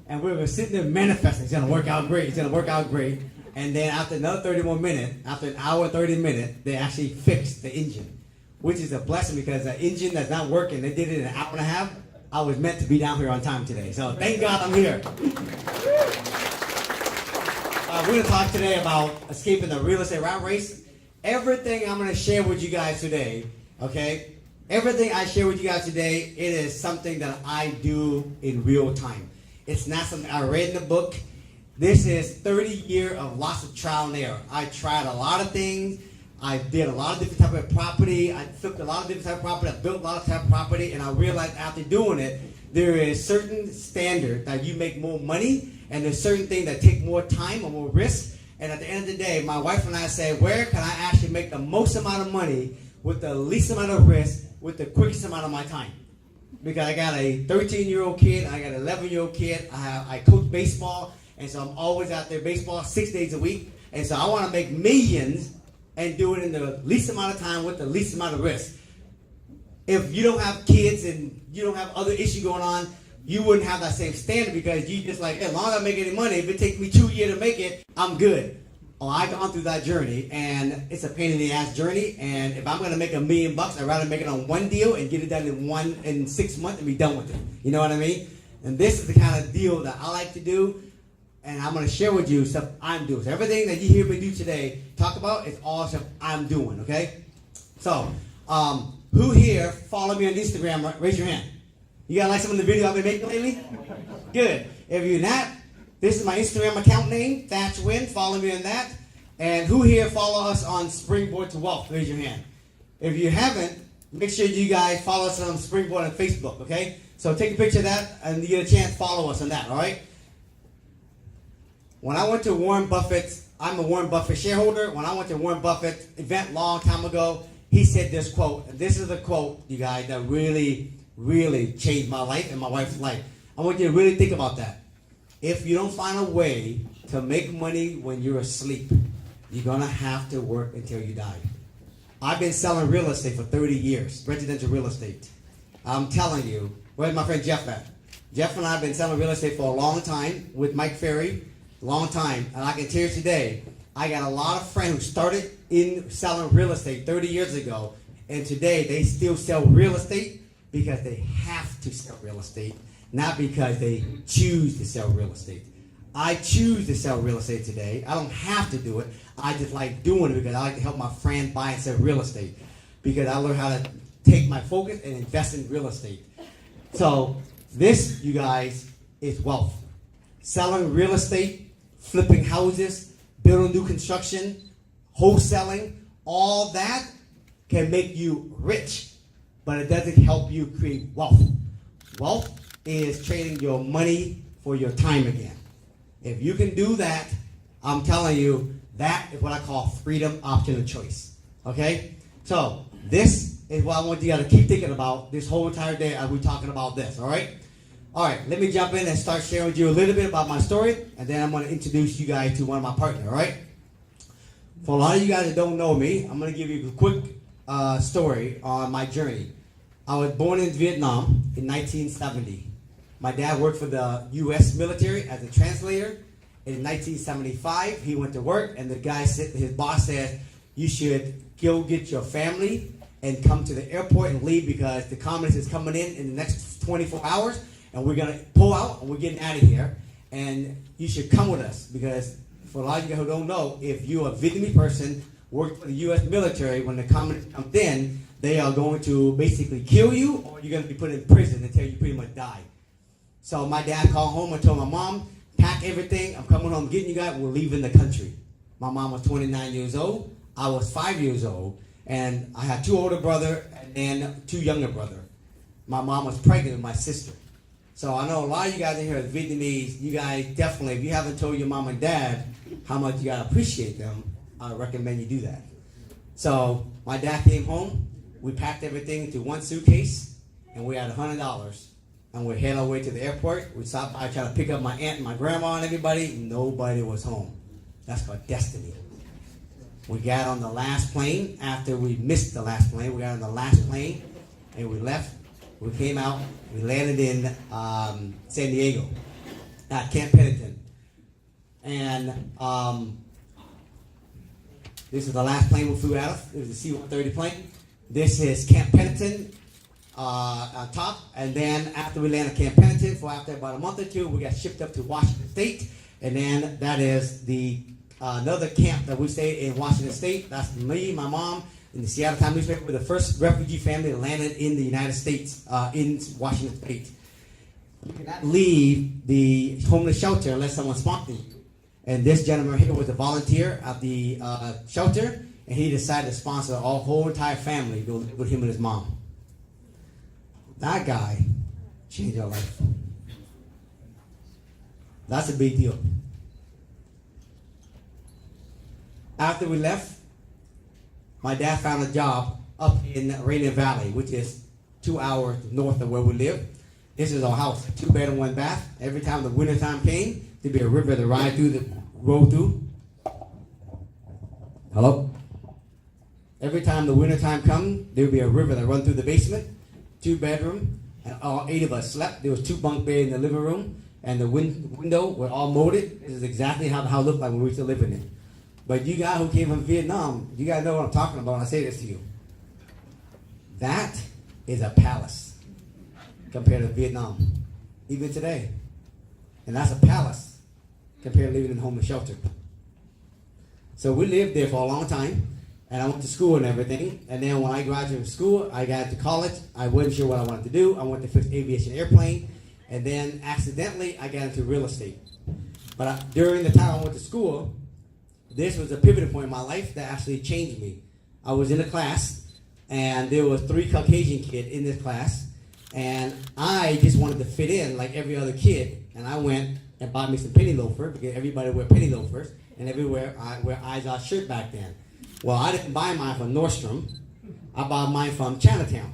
And we were sitting there manifesting. It's going to work out great. It's going to work out great. And then after another 30 more minutes, after an hour, 30 minutes, they actually fixed the engine, which is a blessing because the engine that's not working, they did it in an hour and a half. I was meant to be down here on time today. So thank God I'm here. We're going to talk today about escaping the real estate rat race. Everything I'm going to share with you guys today, okay? Everything I share with you guys today, it is something that I do in real time. It's not something I read in the book. This is 30 years of lots of trial and error. I tried a lot of things. I did a lot of different type of property. I flipped a lot of different type of property. I built a lot of type of property. And I realized after doing it, there is certain standard that you make more money. And there's certain things that take more time or more risk. And at the end of the day, my wife and I said, where can I actually make the most amount of money with the least amount of risk with the quickest amount of my time? Because I got a 13-year-old kid, I got an 11-year-old kid, I coach baseball, and so I'm always out there baseball 6 days a week. And so I want to make millions and do it in the least amount of time with the least amount of risk. If you don't have kids and you don't have other issues going on, you wouldn't have that same standard because you just like, as long as I make any money, if it takes me 2 years to make it, I'm good. Oh, I've gone through that journey, and it's a pain in the ass journey. And if I'm going to make $1 million, I'd rather make it on one deal and get it done in 6 months and be done with it. You know what I mean? And this is the kind of deal that I like to do, and I'm going to share with you stuff I'm doing. So everything that you hear me do today, talk about, is all stuff I'm doing. Okay? So, who here follow me on Instagram? Raise your hand. You got like some of the videos I've been making lately? Good. If you're not, this is my Instagram account name, Thach Nguyen. Follow me on that. And who here follow us on Springboard to Wealth? Raise your hand. If you haven't, make sure you guys follow us on Springboard on Facebook, okay? So take a picture of that, and you get a chance, follow us on that, all right? When I went to Warren Buffett, I'm a Warren Buffett shareholder. When I went to Warren Buffett event long time ago, he said this quote. And this is a quote, you guys, that really, really changed my life and my wife's life. I want you to really think about that. If you don't find a way to make money when you're asleep, you're going to have to work until you die. I've been selling real estate for 30 years, residential real estate. I'm telling you, where's my friend Jeff at? Jeff and I have been selling real estate for a long time with Mike Ferry, long time. And I can tell you today, I got a lot of friends who started in selling real estate 30 years ago, and today they still sell real estate because they have to sell real estate. Not because they choose to sell real estate. I choose to sell real estate today. I don't have to do it. I just like doing it because I like to help my friends buy and sell real estate. Because I learned how to take my focus and invest in real estate. So this, you guys, is wealth. Selling real estate, flipping houses, building new construction, wholesaling, all that can make you rich. But it doesn't help you create wealth. Wealth is trading your money for your time again. If you can do that, I'm telling you, that is what I call freedom, option, and choice. Okay? So, this is what I want you guys to keep thinking about this whole entire day as we're talking about this, all right? All right, let me jump in and start sharing with you a little bit about my story, and then I'm going to introduce you guys to one of my partners, all right? For a lot of you guys that don't know me, I'm going to give you a quick story on my journey. I was born in Vietnam in 1970. My dad worked for the U.S. military as a translator. In 1975, he went to work, and the guy said, his boss said, you should go get your family and come to the airport and leave because the communists is coming in the next 24 hours, and we're going to pull out, and we're getting out of here, and you should come with us because for a lot of you who don't know, if you're a Vietnamese person, worked for the U.S. military, when the communists come in, they are going to basically kill you, or you're going to be put in prison until you pretty much die. So my dad called home and told my mom, pack everything, I'm coming home getting you guys, we're leaving the country. My mom was 29 years old, I was 5 years old, and I had 2 older brothers and then 2 younger brothers. My mom was pregnant with my sister. So I know a lot of you guys in here are Vietnamese, you guys definitely, if you haven't told your mom and dad how much you gotta appreciate them, I recommend you do that. So my dad came home, we packed everything into one suitcase, and we had $100. And we head our way to the airport. We stopped by trying to pick up my aunt and my grandma and everybody. Nobody was home. That's called destiny. We got on the last plane after we missed the last plane. We got on the last plane and we left. We came out. We landed in San Diego. at Camp Pennington. And this is the last plane we flew out of. It was a C-130 plane. This is Camp Pennington on top. And then after we landed Camp Pennington, for after about a month or two, we got shipped up to Washington State. And then that is the another camp that we stayed in Washington State. That's me, my mom, and the Seattle Times newspaper. We're the first refugee family that landed in the United States, in Washington State. You cannot leave the homeless shelter unless someone sponsored you. And this gentleman here was a volunteer at the shelter, and he decided to sponsor our whole entire family to live with him and his mom. That guy changed our life. That's a big deal. After we left, my dad found a job up in Rainier Valley, which is 2 hours north of where we live. This is our house, 2-bedroom, 1 bath. Every time the winter time came, there'd be a river to ride through, roll through. Hello? Every time the winter time comes, there'd be a river that run through the basement, 2-bedroom, and all 8 of us slept. There was 2 bunk beds in the living room, and the window were all molded. This is exactly how the house looked like when we used to live in it. But you guys who came from Vietnam, you guys know what I'm talking about when I say this to you. That is a palace compared to Vietnam, even today. And that's a palace compared to living in a homeless shelter. So we lived there for a long time, and I went to school and everything. And then when I graduated from school, I got to college. I wasn't sure what I wanted to do. I wanted to fix aviation airplane. And then accidentally, I got into real estate. But during the time I went to school, this was a pivotal point in my life that actually changed me. I was in a class, and there was 3 Caucasian kids in this class. And I just wanted to fit in like every other kid. And I went and bought me some penny loafers, because everybody wear penny loafers, and everywhere I wear eyes-off shirt back then. Well, I didn't buy mine from Nordstrom. I bought mine from Chinatown.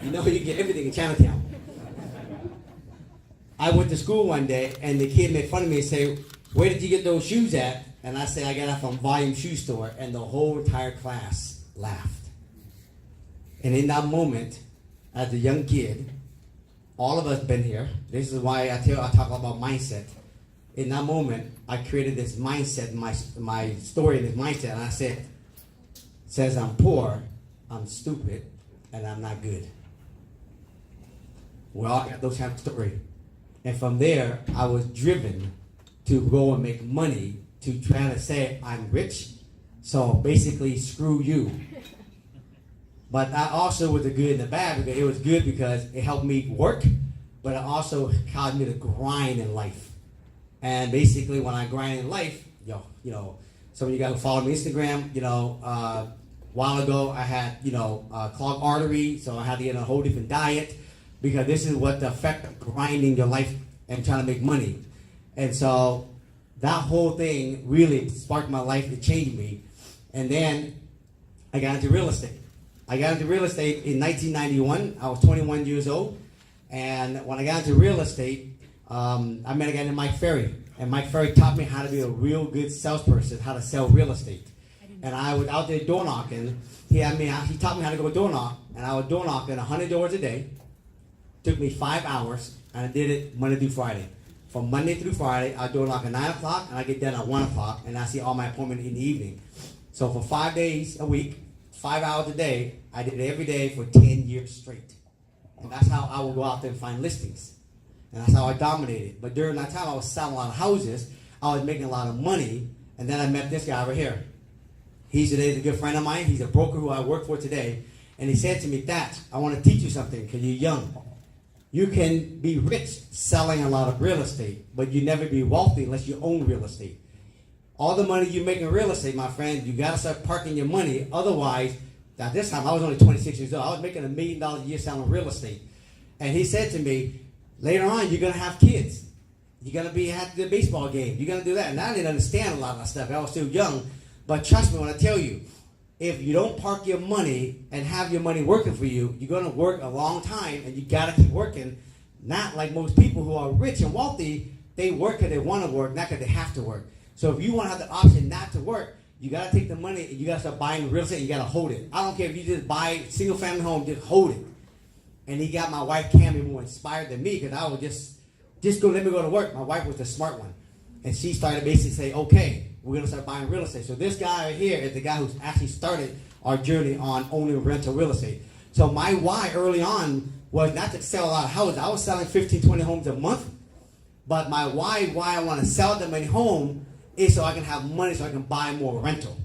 You know, you get everything in Chinatown. I went to school one day, and the kid made fun of me and said, "Where did you get those shoes at?" And I said, "I got it from Volume Shoe Store." And the whole entire class laughed. And in that moment, as a young kid, all of us been here. This is why I talk about mindset. In that moment, I created this mindset, my story, this mindset, and I said, "Says I'm poor, I'm stupid, and I'm not good." We all got those kind of story. And from there, I was driven to go and make money to try to say I'm rich. So basically, screw you. But that also was the good and the bad, because it was good because it helped me work, but it also caused me to grind in life. And basically, when I grind in life, some of you guys who follow me on Instagram, a while ago I had, clogged artery, so I had to get on a whole different diet, because this is what the effect of grinding your life and trying to make money. And so that whole thing really sparked my life, to change me. And then I got into real estate. I got into real estate in 1991. I was 21 years old. And when I got into real estate, I met a guy named Mike Ferry. And Mike Ferry taught me how to be a real good salesperson, how to sell real estate. And I was out there door knocking. He taught me how to go door knock. And I was door knocking 100 doors a day. Took me 5 hours. And I did it Monday through Friday. From Monday through Friday, I door knock at 9 o'clock. And I get done at 1 o'clock. And I see all my appointments in the evening. So for 5 days a week, 5 hours a day, I did it every day for 10 years straight. And that's how I would go out there and find listings. And that's how I dominated. But during that time, I was selling a lot of houses. I was making a lot of money. And then I met this guy over here. He's a good friend of mine. He's a broker who I work for today. And he said to me, "Thach, I want to teach you something because you're young. You can be rich selling a lot of real estate, but you never be wealthy unless you own real estate. All the money you make in real estate, my friend, you got to start parking your money. Otherwise," at this time, I was only 26 years old. I was making $1 million a year selling real estate. And he said to me, "Later on, you're going to have kids. You're going to be at the baseball game. You're going to do that." And I didn't understand a lot of that stuff. I was still young. But trust me when I tell you, if you don't park your money and have your money working for you, you're going to work a long time, and you got to keep working. Not like most people who are rich and wealthy, they work because they want to work, not because they have to work. So if you want to have the option not to work, you got to take the money and you got to start buying real estate and you got to hold it. I don't care if you just buy a single family home, just hold it. And he got my wife Cammy more inspired than me, because I was just just let me go to work. My wife was the smart one. And she started basically saying, okay, we're going to start buying real estate. So this guy right here is the guy who's actually started our journey on owning rental real estate. So my why early on was not to sell a lot of houses. I was selling 15, 20 homes a month. But my why I want to sell that many homes is so I can have money so I can buy more rental.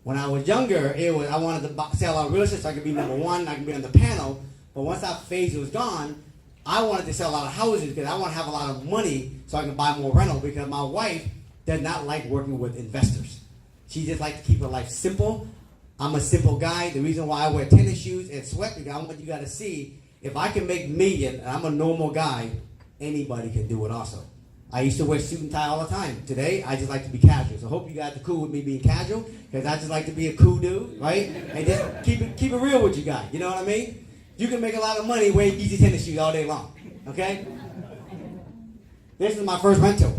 When I was younger, I wanted to sell a lot of real estate so I could be number one, I could be on the panel. But once that phase was gone, I wanted to sell a lot of houses because I want to have a lot of money so I can buy more rental, because my wife does not like working with investors. She just likes to keep her life simple. I'm a simple guy. The reason why I wear tennis shoes and sweat, because I want you guys to see, if I can make million and I'm a normal guy, anybody can do it also. I used to wear suit and tie all the time. Today, I just like to be casual. So I hope you guys are cool with me being casual, because I just like to be a cool dude, right? And just keep it real with you guys. You know what I mean? You can make a lot of money wearing easy tennis shoes all day long, okay? This is my first rental.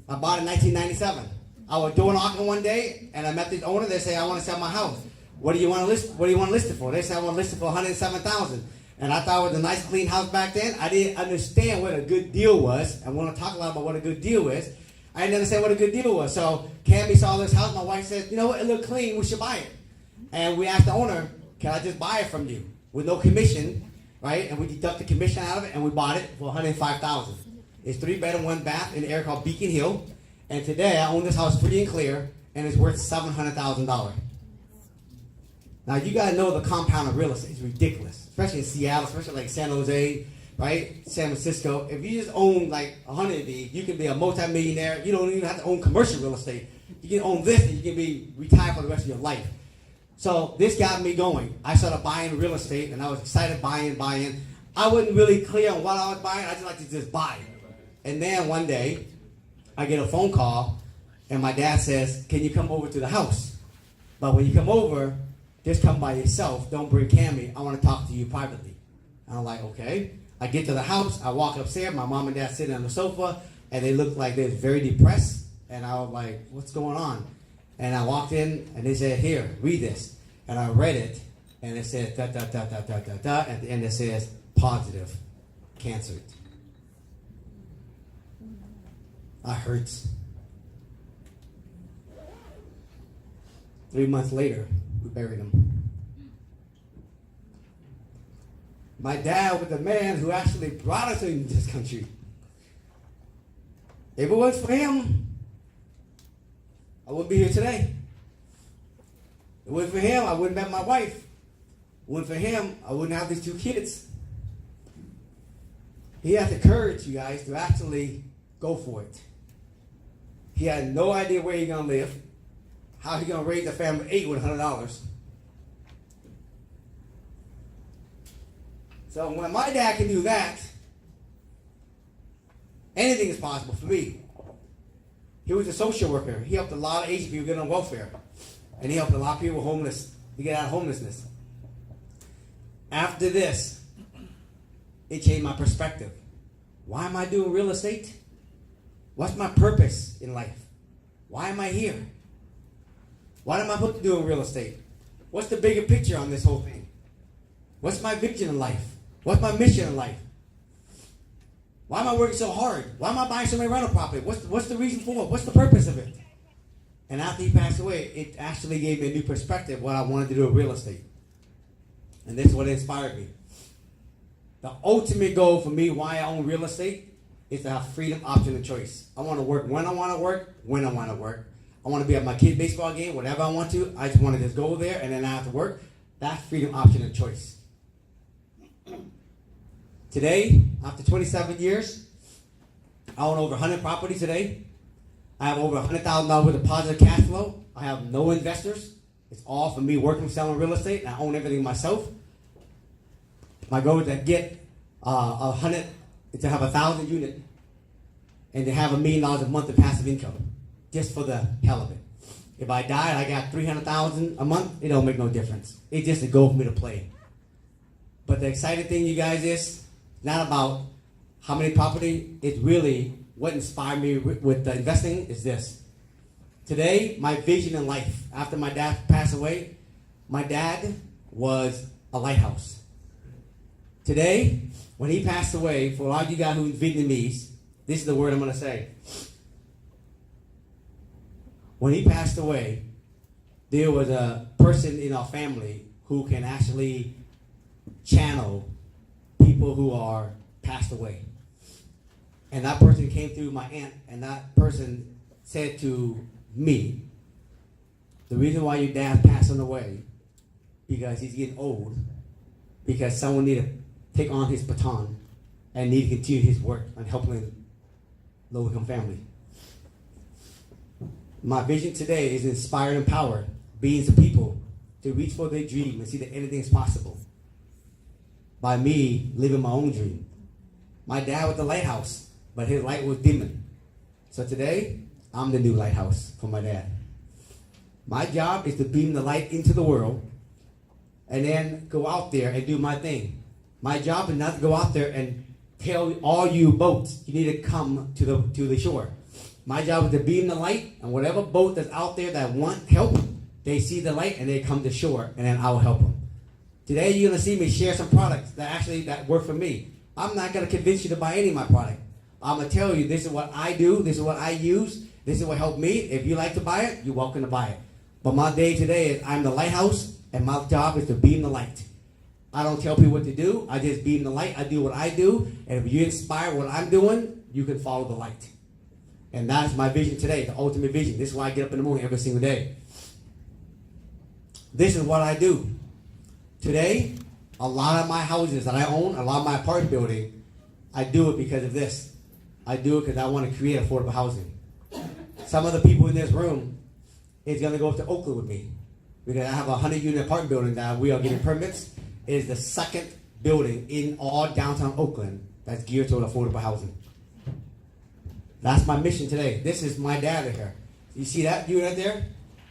I bought it in 1997. I was doing auction one day, and I met the owner. They say, I want to sell my house. What do you want to list? What do you want to list it for? They said, I want to list it for $107,000. And I thought it was a nice, clean house back then. I didn't understand what a good deal was. I want to talk a lot about what a good deal is. I didn't understand what a good deal was. So Cammy saw this house. My wife said, you know what? It looked clean. We should buy it. And we asked the owner, can I just buy it from you with no commission, right? And we deduct the commission out of it, and we bought it for $105,000. It's 3-bedroom, 1-bath in an area called Beacon Hill. And today I own this house free and clear, and it's worth $700,000. Now you gotta know the compound of real estate is ridiculous, especially in Seattle, especially like San Jose, right? San Francisco. If you just own like 100 of these, you can be a multimillionaire. You don't even have to own commercial real estate. You can own this, and you can be retired for the rest of your life. So this got me going. I started buying real estate, and I was excited buying. I wasn't really clear on what I was buying. I just like to just buy. And then one day, I get a phone call, and my dad says, can you come over to the house? But when you come over, just come by yourself. Don't bring Cammy. I want to talk to you privately. And I'm like, okay. I get to the house. I walk upstairs. My mom and dad sitting on the sofa, and they look like they're very depressed. And I was like, what's going on? And I walked in, and they said, here, read this. And I read it, and it said, da, da, da, da, da, da, da. At the end, it says, positive, cancer. I hurt. 3 months later, we buried him. My dad was the man who actually brought us into this country. If it was for him, I wouldn't be here today. If it wasn't for him, I wouldn't have met my wife. If it wasn't for him, I wouldn't have these 2 kids. He had the courage, you guys, to actually go for it. He had no idea where he's going to live, how he's going to raise a family of 8 with $100. So when my dad can do that, anything is possible for me. He was a social worker. He helped a lot of Asian people get on welfare. And he helped a lot of people homeless to get out of homelessness. After this, it changed my perspective. Why am I doing real estate? What's my purpose in life? Why am I here? What am I supposed to do in real estate? What's the bigger picture on this whole thing? What's my vision in life? What's my mission in life? Why am I working so hard? Why am I buying so many rental properties? What's the reason for it? What's the purpose of it? And after he passed away, it actually gave me a new perspective what I wanted to do with real estate. And this is what inspired me. The ultimate goal for me, why I own real estate, is to have freedom, option, and choice. I want to work when I want to work, when I want to work. I want to be at my kid's baseball game, whatever I want to. I just want to just go there, and then I have to work. That's freedom, option, and choice. Today, after 27 years, I own over 100 properties today. I have over $100,000 worth of positive cash flow. I have no investors. It's all for me working, selling real estate, and I own everything myself. My goal is to get to have 1,000 units and to have $1 million a month of passive income, just for the hell of it. If I die and I got $300,000 a month, it don't make no difference. It's just a goal for me to play. But the exciting thing, you guys, is not about how many property. It's really what inspired me with the investing is this. Today, my vision in life, after my dad passed away, my dad was a lighthouse. Today, When he passed away, for a lot of you guys who are Vietnamese, this is the word I'm going to say. When he passed away, there was a person in our family who can actually channel people who are passed away. And that person came through my aunt, and that person said to me, the reason why your dad's passing away, because he's getting old, because someone need to take on his baton and need to continue his work on helping low-income family. My vision today is inspire and empower beings of people to reach for their dream and see that anything is possible by me living my own dream. My dad was the lighthouse, but his light was dimming. So today, I'm the new lighthouse for my dad. My job is to beam the light into the world and then go out there and do my thing. My job is not to go out there and tell all you boats you need to come to the shore. My job is to beam the light, and whatever boat that's out there that want help, they see the light and they come to shore, and then I will help them. Today you're going to see me share some products that work for me. I'm not going to convince you to buy any of my product. I'm going to tell you this is what I do, this is what I use, this is what helped me. If you like to buy it, you're welcome to buy it. But my day today is I'm the lighthouse, and my job is to beam the light. I don't tell people what to do. I just beam the light. I do what I do. And if you inspire what I'm doing, you can follow the light. And that's my vision today, the ultimate vision. This is why I get up in the morning every single day. This is what I do. Today, a lot of my houses that I own, a lot of my apartment building, I do it because of this. I do it because I want to create affordable housing. Some of the people in this room is going to go up to Oakland with me. Because I have a 100-unit apartment building that we are getting permits. It is the second building in all downtown Oakland that's geared toward affordable housing. That's my mission today. This is my dad right here. You see that unit there?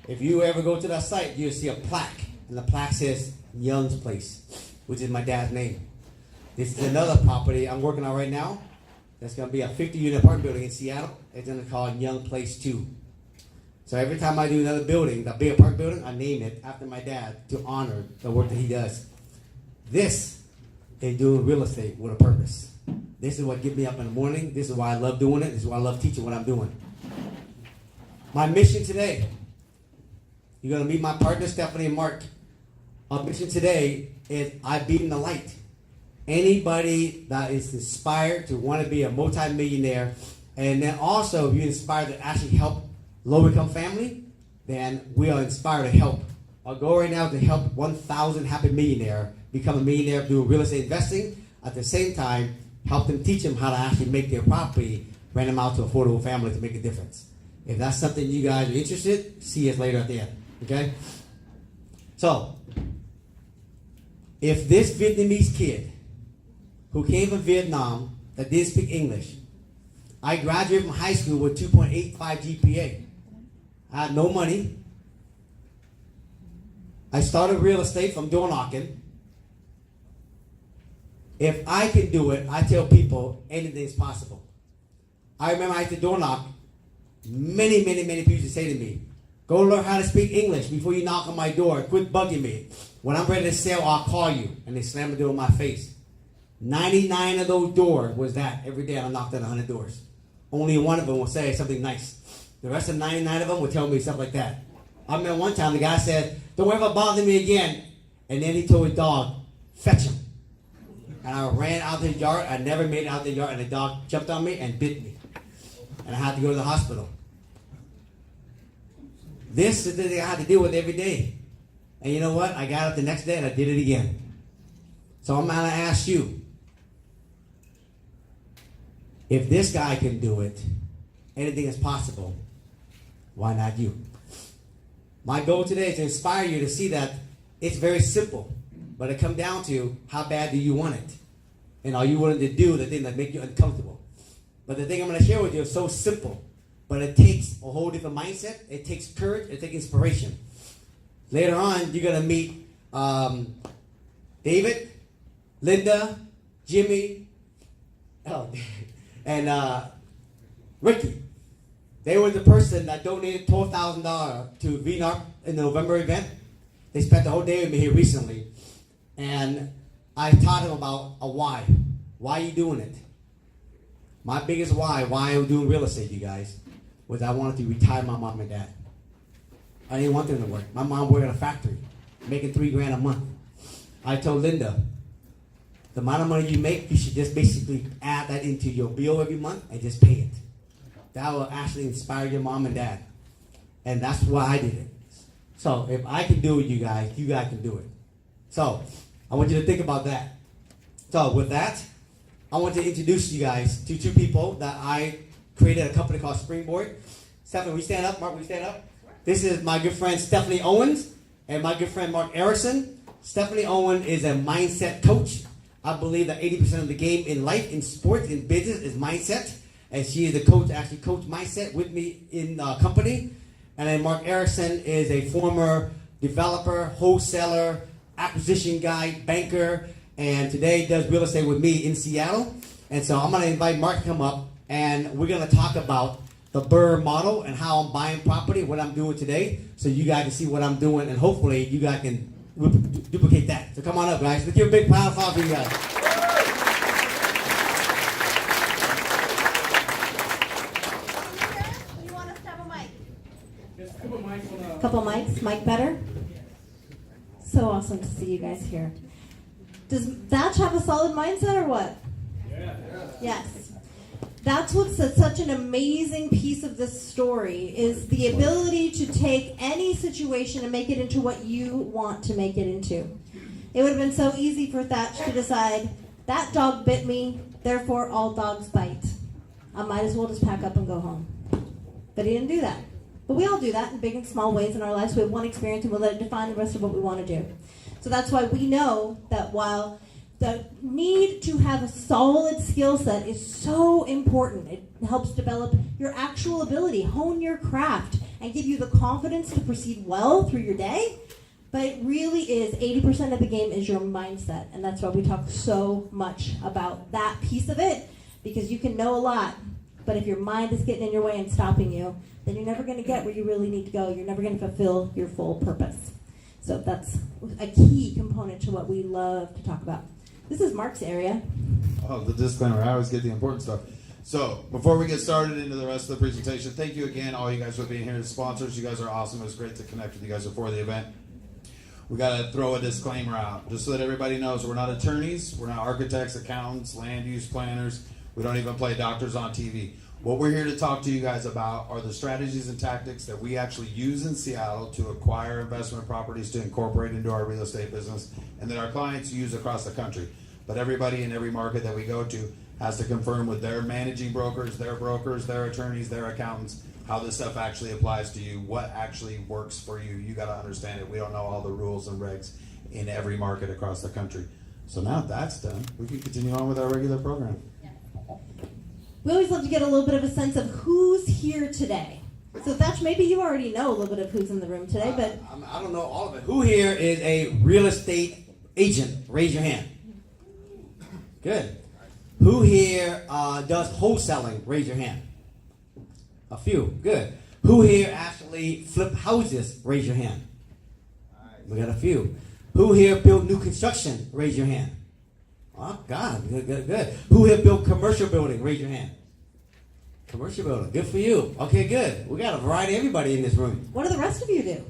If you ever go to that site, you'll see a plaque. And the plaque says Young's Place, which is my dad's name. This is another property I'm working on right now. That's going to be a 50-unit apartment building in Seattle. It's going to call Young Place 2. So every time I do another building, the big apartment building, I name it after my dad to honor the work that he does. This is doing real estate with a purpose. This is what gets me up in the morning. This is why I love doing it. This is why I love teaching what I'm doing. My mission today, you're going to meet my partner, Stephanie and Mark. Our mission today is I beam the light. Anybody that is inspired to want to be a multi-millionaire, and then also if you're inspired to actually help low-income family, then we are inspired to help. Our goal right now is to help 1,000 happy millionaire become a millionaire doing real estate investing. At the same time, help them, teach them how to actually make their property, rent them out to affordable families to make a difference. If that's something you guys are interested, see us later at the end. Okay? So, if this Vietnamese kid who came from Vietnam that didn't speak English, I graduated from high school with 2.85 GPA. I had no money. I started real estate from door knocking. If I can do it, I tell people anything's possible. I remember I used to door knock. Many people used to say to me, go learn how to speak English before you knock on my door. Quit bugging me. When I'm ready to sell, I'll call you. And they slam the door in my face. 99 of those doors was that. Every day I knocked on 100 doors. Only one of them will say something nice. The rest of 99 of them will tell me stuff like that. I remember one time the guy said, don't ever bother me again. And then he told his dog, fetch him. And I ran out the yard. I never made it out the yard. And the dog jumped on me and bit me. And I had to go to the hospital. This is the thing I had to deal with every day. And you know what? I got up the next day and I did it again. So I'm going to ask you, if this guy can do it, anything is possible, why not you? My goal today is to inspire you to see that it's very simple, but it comes down to how bad do you want it? And are you willing to do the thing that make you uncomfortable? But the thing I'm going to share with you is so simple, but it takes a whole different mindset. It takes courage. It takes inspiration. Later on, you're going to meet David, Linda, Jimmy, and Ricky. They were the person that donated $12,000 to VNARP in the November event. They spent the whole day with me here recently. And I taught them about a why. Why are you doing it? My biggest why I'm doing real estate, you guys, was I wanted to retire my mom and dad. I didn't want them to work. My mom worked at a factory, making $3,000 a month. I told Linda, the amount of money you make, you should just basically add that into your bill every month and just pay it. That will actually inspire your mom and dad. And that's why I did it. So if I can do it, you guys can do it. So I want you to think about that. So with that, I want to introduce you guys to two people that I created a company called Springboard. Stephanie, will you stand up? Mark, will you stand up? This is my good friend Stephanie Owens and my good friend Mark Erickson. Stephanie Owen is a mindset coach. I believe that 80% of the game in life, in sports, in business is mindset. And she is the coach, actually coach mindset with me in the company. And then Mark Erickson is a former developer, wholesaler, acquisition guy, banker, and today does real estate with me in Seattle. And so I'm going to invite Mark to come up, and we're going to talk about the BRRRR model and how I'm buying property, what I'm doing today, so you guys can see what I'm doing, and hopefully you guys can duplicate that. So come on up, guys. Let's give a big round of applause for you guys. You want us to have a mic? Just a couple mics. Couple mics? Mic better? So awesome to see you guys here. Does Thach have a solid mindset or what? Yeah. Yes. That's what's such an amazing piece of this story, is the ability to take any situation and make it into what you want to make it into. It would have been so easy for Thach to decide, that dog bit me, therefore all dogs bite. I might as well just pack up and go home. But he didn't do that. But we all do that in big and small ways in our lives. We have one experience and we'll let it define the rest of what we want to do. So that's why we know that while the need to have a solid skill set is so important, it helps develop your actual ability, hone your craft, and give you the confidence to proceed well through your day. But it really is 80% of the game is your mindset. And that's why we talk so much about that piece of it, because you can know a lot, but if your mind is getting in your way and stopping you, then you're never going to get where you really need to go. You're never going to fulfill your full purpose. So that's a key component to what we love to talk about. This is Mark's area. Oh, the disclaimer. I always get the important stuff. So before we get started into the rest of the presentation, thank you again, all you guys for being here. The sponsors, you guys are awesome. It was great to connect with you guys before the event. We got to throw a disclaimer out just so that everybody knows we're not attorneys, we're not architects, accountants, land use planners. We don't even play doctors on TV. What we're here to talk to you guys about are the strategies and tactics that we actually use in Seattle to acquire investment properties to incorporate into our real estate business, and that our clients use across the country. But everybody in every market that we go to has to confirm with their managing brokers, their attorneys, their accountants, how this stuff actually applies to you, what actually works for you. You got to understand it. We don't know all the rules and regs in every market across the country. So now that's done, we can continue on with our regular program. We always love to get a little bit of a sense of who's here today. So Thach, maybe you already know a little bit of who's in the room today, but I don't know all of it. Who here is a real estate agent? Raise your hand. Good. Who here does wholesaling? Raise your hand. A few. Good. Who here actually flip houses? Raise your hand. We got a few. Who here build new construction? Raise your hand. Oh, God. Good. Who here built commercial building? Raise your hand. Commercial building. Good for you. Okay, good. We got a variety of everybody in this room. what do the rest of you do?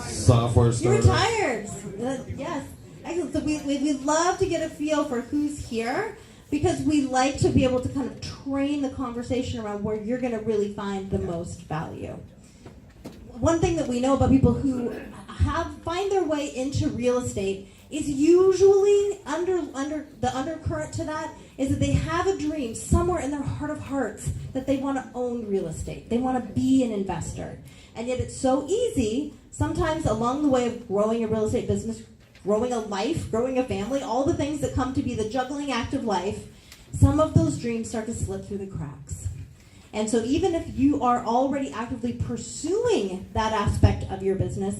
Software You're startup. retired. Yes. Excellent. So we'd love to get a feel for who's here, because we like to be able to kind of train the conversation around where you're going to really find the most value. One thing that we know about people who find their way into real estate is usually the undercurrent to that is that they have a dream somewhere in their heart of hearts that they want to own real estate. They want to be an investor. And yet it's so easy, sometimes along the way of growing a real estate business, growing a life, growing a family, all the things that come to be the juggling act of life, some of those dreams start to slip through the cracks. And so even if you are already actively pursuing that aspect of your business,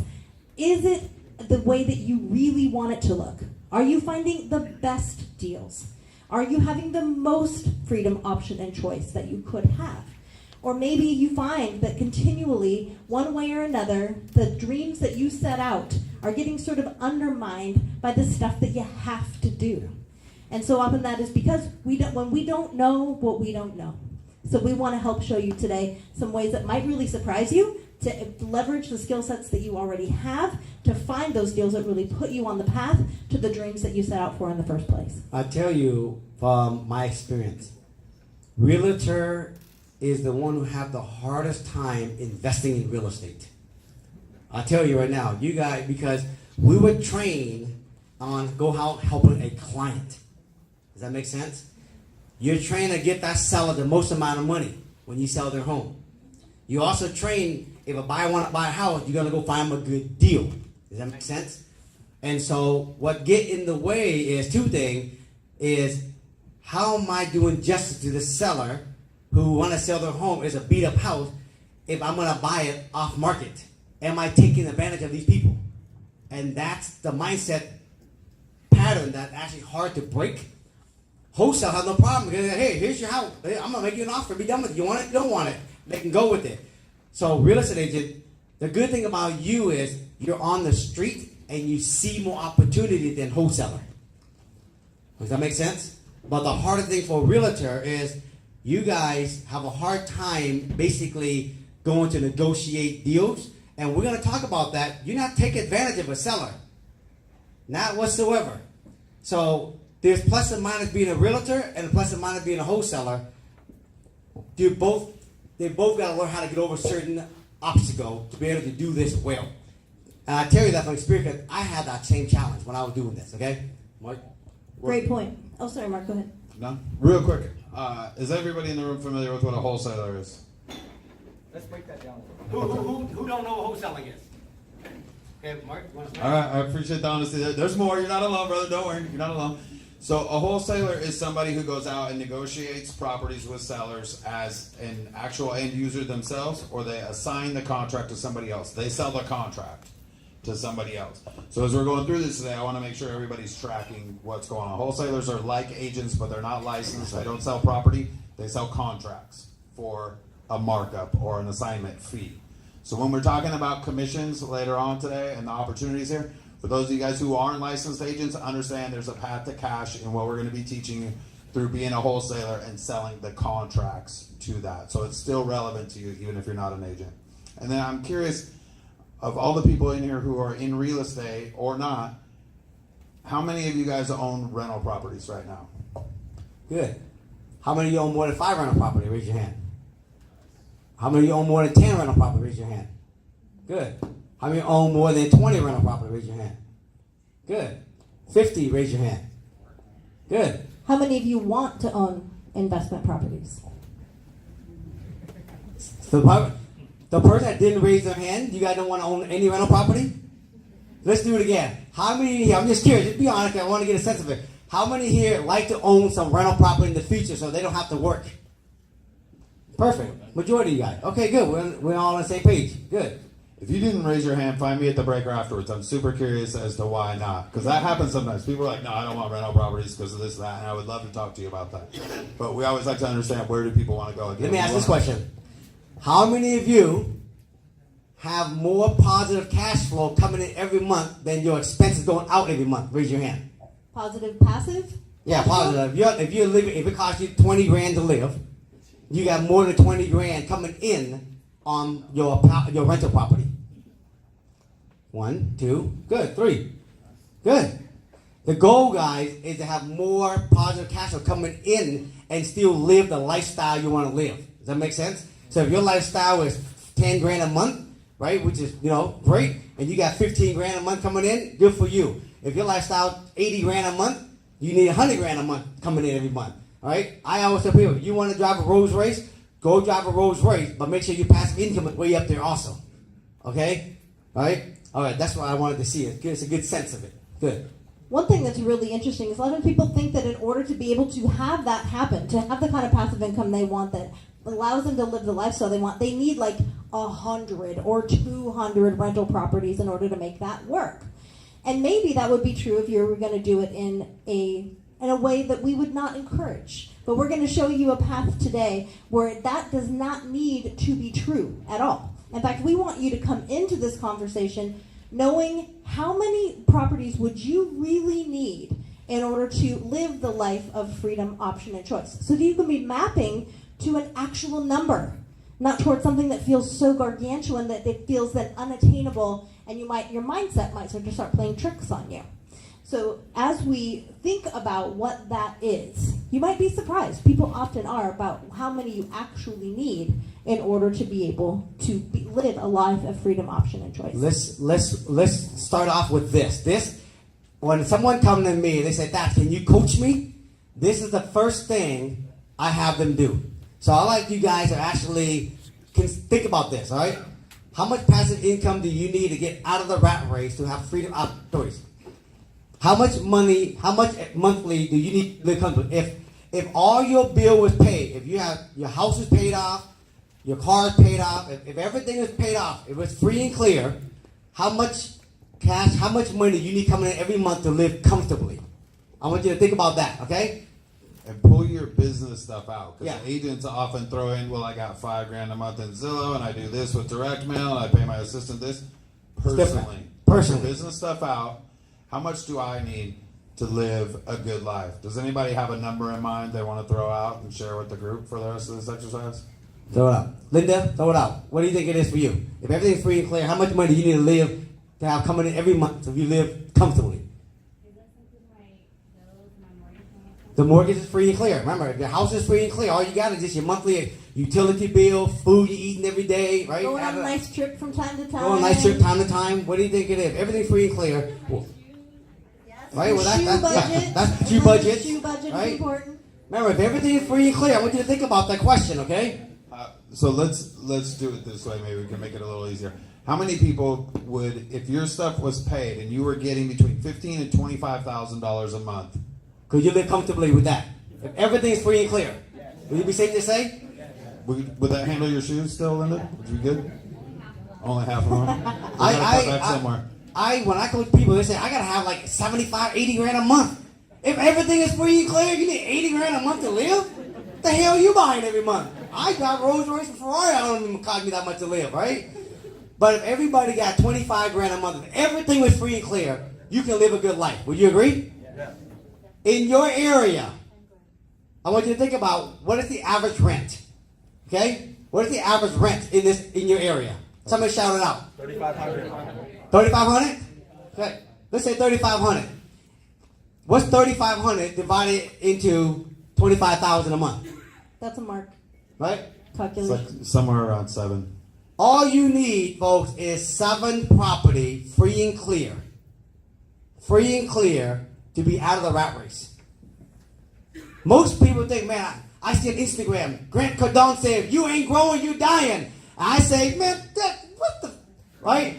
is it the way that you really want it to look? Are you finding the best deals? Are you having the most freedom, option, and choice that you could have? Or maybe you find that continually, one way or another, the dreams that you set out are getting sort of undermined by the stuff that you have to do. And so often that is because when we don't know what we don't know. So we want to help show you today some ways that might really surprise you to leverage the skill sets that you already have to find those deals that really put you on the path to the dreams that you set out for in the first place. I tell you from my experience, realtor is the one who have the hardest time investing in real estate. I tell you right now, you guys, because we were trained on go out helping a client. Does that make sense? You're trained to get that seller the most amount of money when you sell their home. You also train if a buyer want to buy a house, you're gonna go find them a good deal. Does that make sense? And so what get in the way is two things: is how am I doing justice to the seller who want to sell their home is a beat up house if I'm gonna buy it off market? Am I taking advantage of these people? And that's the mindset pattern that's actually hard to break. Wholesale has no problem because, hey, here's your house. Hey, I'm gonna make you an offer. Be done with it. You want it? You don't want it. They can go with it. So real estate agent, the good thing about you is you're on the street and you see more opportunity than wholesaler. Does that make sense? But the hardest thing for a realtor is you guys have a hard time basically going to negotiate deals. And we're going to talk about that. You're not taking advantage of a seller. Not whatsoever. So there's plus and minus being a realtor and plus and minus being a wholesaler. They both got to learn how to get over certain obstacles to be able to do this well. And I tell you that from experience because I had that same challenge when I was doing this, okay? Mark? Great point. Oh, sorry, Mark, go ahead. No? Real quick. Is everybody in the room familiar with what a wholesaler is? Let's break that down. Who don't know what wholesaling is? Okay, Mark, you want to start? All right, I appreciate the honesty. There's more. You're not alone, brother. Don't worry. You're not alone. So a wholesaler is somebody who goes out and negotiates properties with sellers as an actual end user themselves, or they assign the contract to somebody else. They sell the contract to somebody else. So as we're going through this today, I want to make sure everybody's tracking what's going on. Wholesalers are like agents, but they're not licensed. They don't sell property. They sell contracts for a markup or an assignment fee. So when we're talking about commissions later on today and the opportunities here, for those of you guys who aren't licensed agents, understand there's a path to cash in what we're going to be teaching you through being a wholesaler and selling the contracts to that. So it's still relevant to you even if you're not an agent. And then I'm curious, of all the people in here who are in real estate or not, how many of you guys own rental properties right now? Good. How many of you own more than 5 rental properties? Raise your hand. How many of you own more than 10 rental properties? Raise your hand. Good. How many own more than 20 rental properties? Raise your hand. Good. 50, raise your hand. Good. How many of you want to own investment properties? The person that didn't raise their hand, you guys don't want to own any rental property? Let's do it again. How many here, I'm just curious, just be honest, I want to get a sense of it. How many here like to own some rental property in the future so they don't have to work? Perfect. Majority of you guys. Okay, good. We're all on the same page. Good. If you didn't raise your hand, find me at the breaker afterwards. I'm super curious as to why not. Because that happens sometimes. People are like, no, I don't want rental properties because of this, that. And I would love to talk to you about that. But we always like to understand, where do people want to go? Let me ask this question. How many of you have more positive cash flow coming in every month than your expenses going out every month? Raise your hand. Positive, passive? Yeah, positive. If you're living, if it costs you 20 grand to live, you got more than 20 grand coming in on your rental property. 1, 2, good. 3, good. The goal, guys, is to have more positive cash flow coming in and still live the lifestyle you want to live. Does that make sense? So if your lifestyle is 10 grand a month, right, which is, great, and you got 15 grand a month coming in, good for you. If your lifestyle 80 grand a month, you need 100 grand a month coming in every month. All right? I always tell people, you want to drive a Rolls Royce, go drive a Rolls Royce, but make sure your passive income is way up there also. Okay? All right? All right, that's what I wanted to see. It's a good sense of it. Good. One thing that's really interesting is a lot of people think that in order to be able to have that happen, to have the kind of passive income they want that allows them to live the lifestyle they want, they need like 100 or 200 rental properties in order to make that work. And maybe that would be true if you were going to do it in a way that we would not encourage. But we're going to show you a path today where that does not need to be true at all. In fact, we want you to come into this conversation knowing how many properties would you really need in order to live the life of freedom, option, and choice. So that you can be mapping to an actual number, not towards something that feels so gargantuan that it feels then unattainable, and your mindset might start playing tricks on you. So as we think about what that is, you might be surprised. People often are about how many you actually need in order to be able to live a life of freedom, option, and choice. Let's start off with this. When someone comes to me and they say, "Thach, can you coach me?" This is the first thing I have them do. So I like you guys to actually can think about this. All right, how much passive income do you need to get out of the rat race to have freedom, option, choice? How much money? How much monthly do you need to live comfortably? If all your bill was paid, if you have your house is paid off, your car is paid off, if everything is paid off, if it's free and clear, how much cash, how much money do you need coming in every month to live comfortably? I want you to think about that, okay? And pull your business stuff out. Because Yeah. agents often throw in, well, I got $5,000 a month in Zillow, and I do this with direct mail, and I pay my assistant this. Personally. Pull your business stuff out. How much do I need to live a good life? Does anybody have a number in mind they want to throw out and share with the group for the rest of this exercise? Throw it out. Linda, throw it out. What do you think it is for you? If everything's free and clear, how much money do you need to live to have coming in every month if you live comfortably? The mortgage is free and clear. Remember, if your house is free and clear, all you got is just your monthly utility bill, food you're eating every day, right? Going on a nice trip from time to time. Go on a nice trip time to time. What do you think it is? Everything's free and clear. Well, right? Well, Shoe budget. that's the shoe budget. Shoe budget right? is important. Remember, if everything is free and clear, I want you to think about that question, okay? So let's do it this way. Maybe we can make it a little easier. How many people would, if your stuff was paid and you were getting between $15,000 and $25,000 a month? Could you live comfortably with that? If everything is free and clear, would you be safe to say? Would that handle your shoes still, Linda? Would you be good? Only half of them. When I coach people, they say I gotta have like 75, 80 grand a month. If everything is free and clear, you need 80 grand a month to live? What the hell are you buying every month? I got Rolls Royce and Ferrari. I don't even cost me that much to live, right? But if everybody got 25 grand a month, if everything was free and clear, you can live a good life. Would you agree? Yeah. In your area, I want you to think about what is the average rent. Okay? What is the average rent in your area? Somebody shout it out. 3,500. 3,500? Okay. Let's say 3,500. What's 3,500 divided into 25,000 a month? That's a mark. Right? It's Calculation. like somewhere around 7. All you need, folks, is 7 property, free and clear. Free and clear to be out of the rat race. Most people think, man, I see on Instagram, Grant Cardone said, you ain't growing, you dying. And I say, man, what the, right?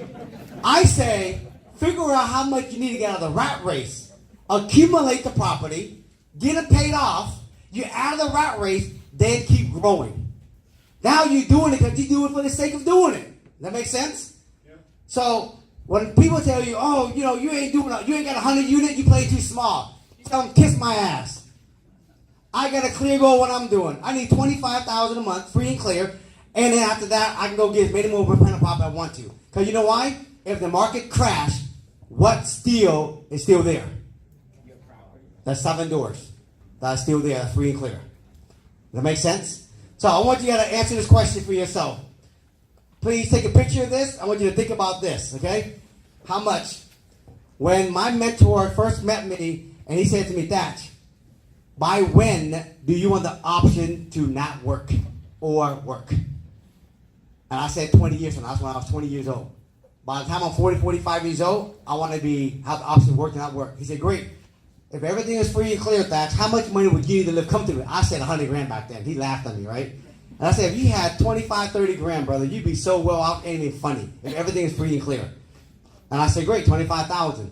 I say, figure out how much you need to get out of the rat race. Accumulate the property, get it paid off, you're out of the rat race, then keep growing. Now you're doing it because you do it for the sake of doing it. That makes sense? Yeah. So when people tell you, oh, you ain't got 100 units, you play too small. You tell them, kiss my ass. I got a clear goal what I'm doing. I need $25,000 a month, free and clear, and then after that, I can go get as many more rental property I want to. Because you know why? If the market crashed, what steel is still there? That's 7 doors that are still there, free and clear. Does that make sense? So I want you to answer this question for yourself. Please take a picture of this. I want you to think about this, okay? How much? When my mentor first met me, and he said to me, Thach, by when do you want the option to not work or work? And I said 20 years from now. That's when I was 20 years old. By the time I'm 40, 45 years old, I want to have the option to work and not work. He said, great. If everything is free and clear, Thach, how much money would you need to live comfortably? I said 100 grand back then. He laughed at me, right? And I said, if you had 25, 30 grand, brother, you'd be so well off, ain't even funny. If everything is free and clear. And I said, great, 25,000.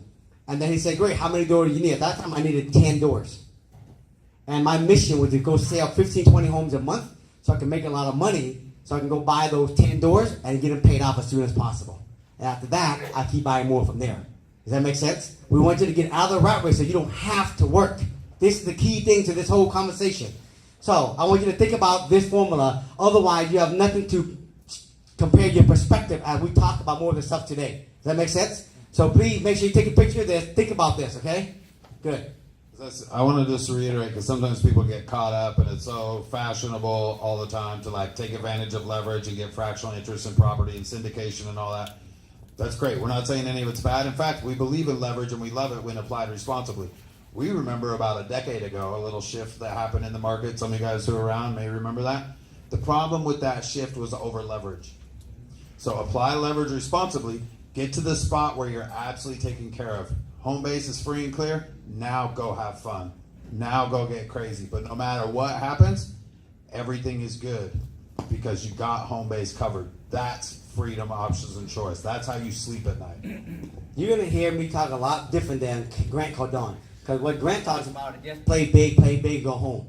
And then he said, great, how many doors do you need? At that time, I needed 10 doors. And my mission was to go sell 15, 20 homes a month so I can make a lot of money so I can go buy those 10 doors and get them paid off as soon as possible. And after that, I keep buying more from there. Does that make sense? We want you to get out of the rat race so you don't have to work. This is the key thing to this whole conversation. So I want you to think about this formula. Otherwise, you have nothing to compare your perspective as we talk about more of this stuff today. Does that make sense? So please make sure you take a picture of this. Think about this, okay? Good. I want to just reiterate, because sometimes people get caught up and it's so fashionable all the time to like take advantage of leverage and get fractional interest in property and syndication and all that. That's great. We're not saying any of it's bad. In fact, we believe in leverage and we love it when applied responsibly. We remember about a decade ago a little shift that happened in the market. Some of you guys who are around may remember that. The problem with that shift was over leverage. So apply leverage responsibly. Get to the spot where you're absolutely taken care of. Home base is free and clear. Now go have fun. Now go get crazy. But no matter what happens, everything is good because you got home base covered. That's freedom, options, and choice. That's how you sleep at night. You're going to hear me talk a lot different than Grant Cardone. Because what Grant talks about is just play big, go home.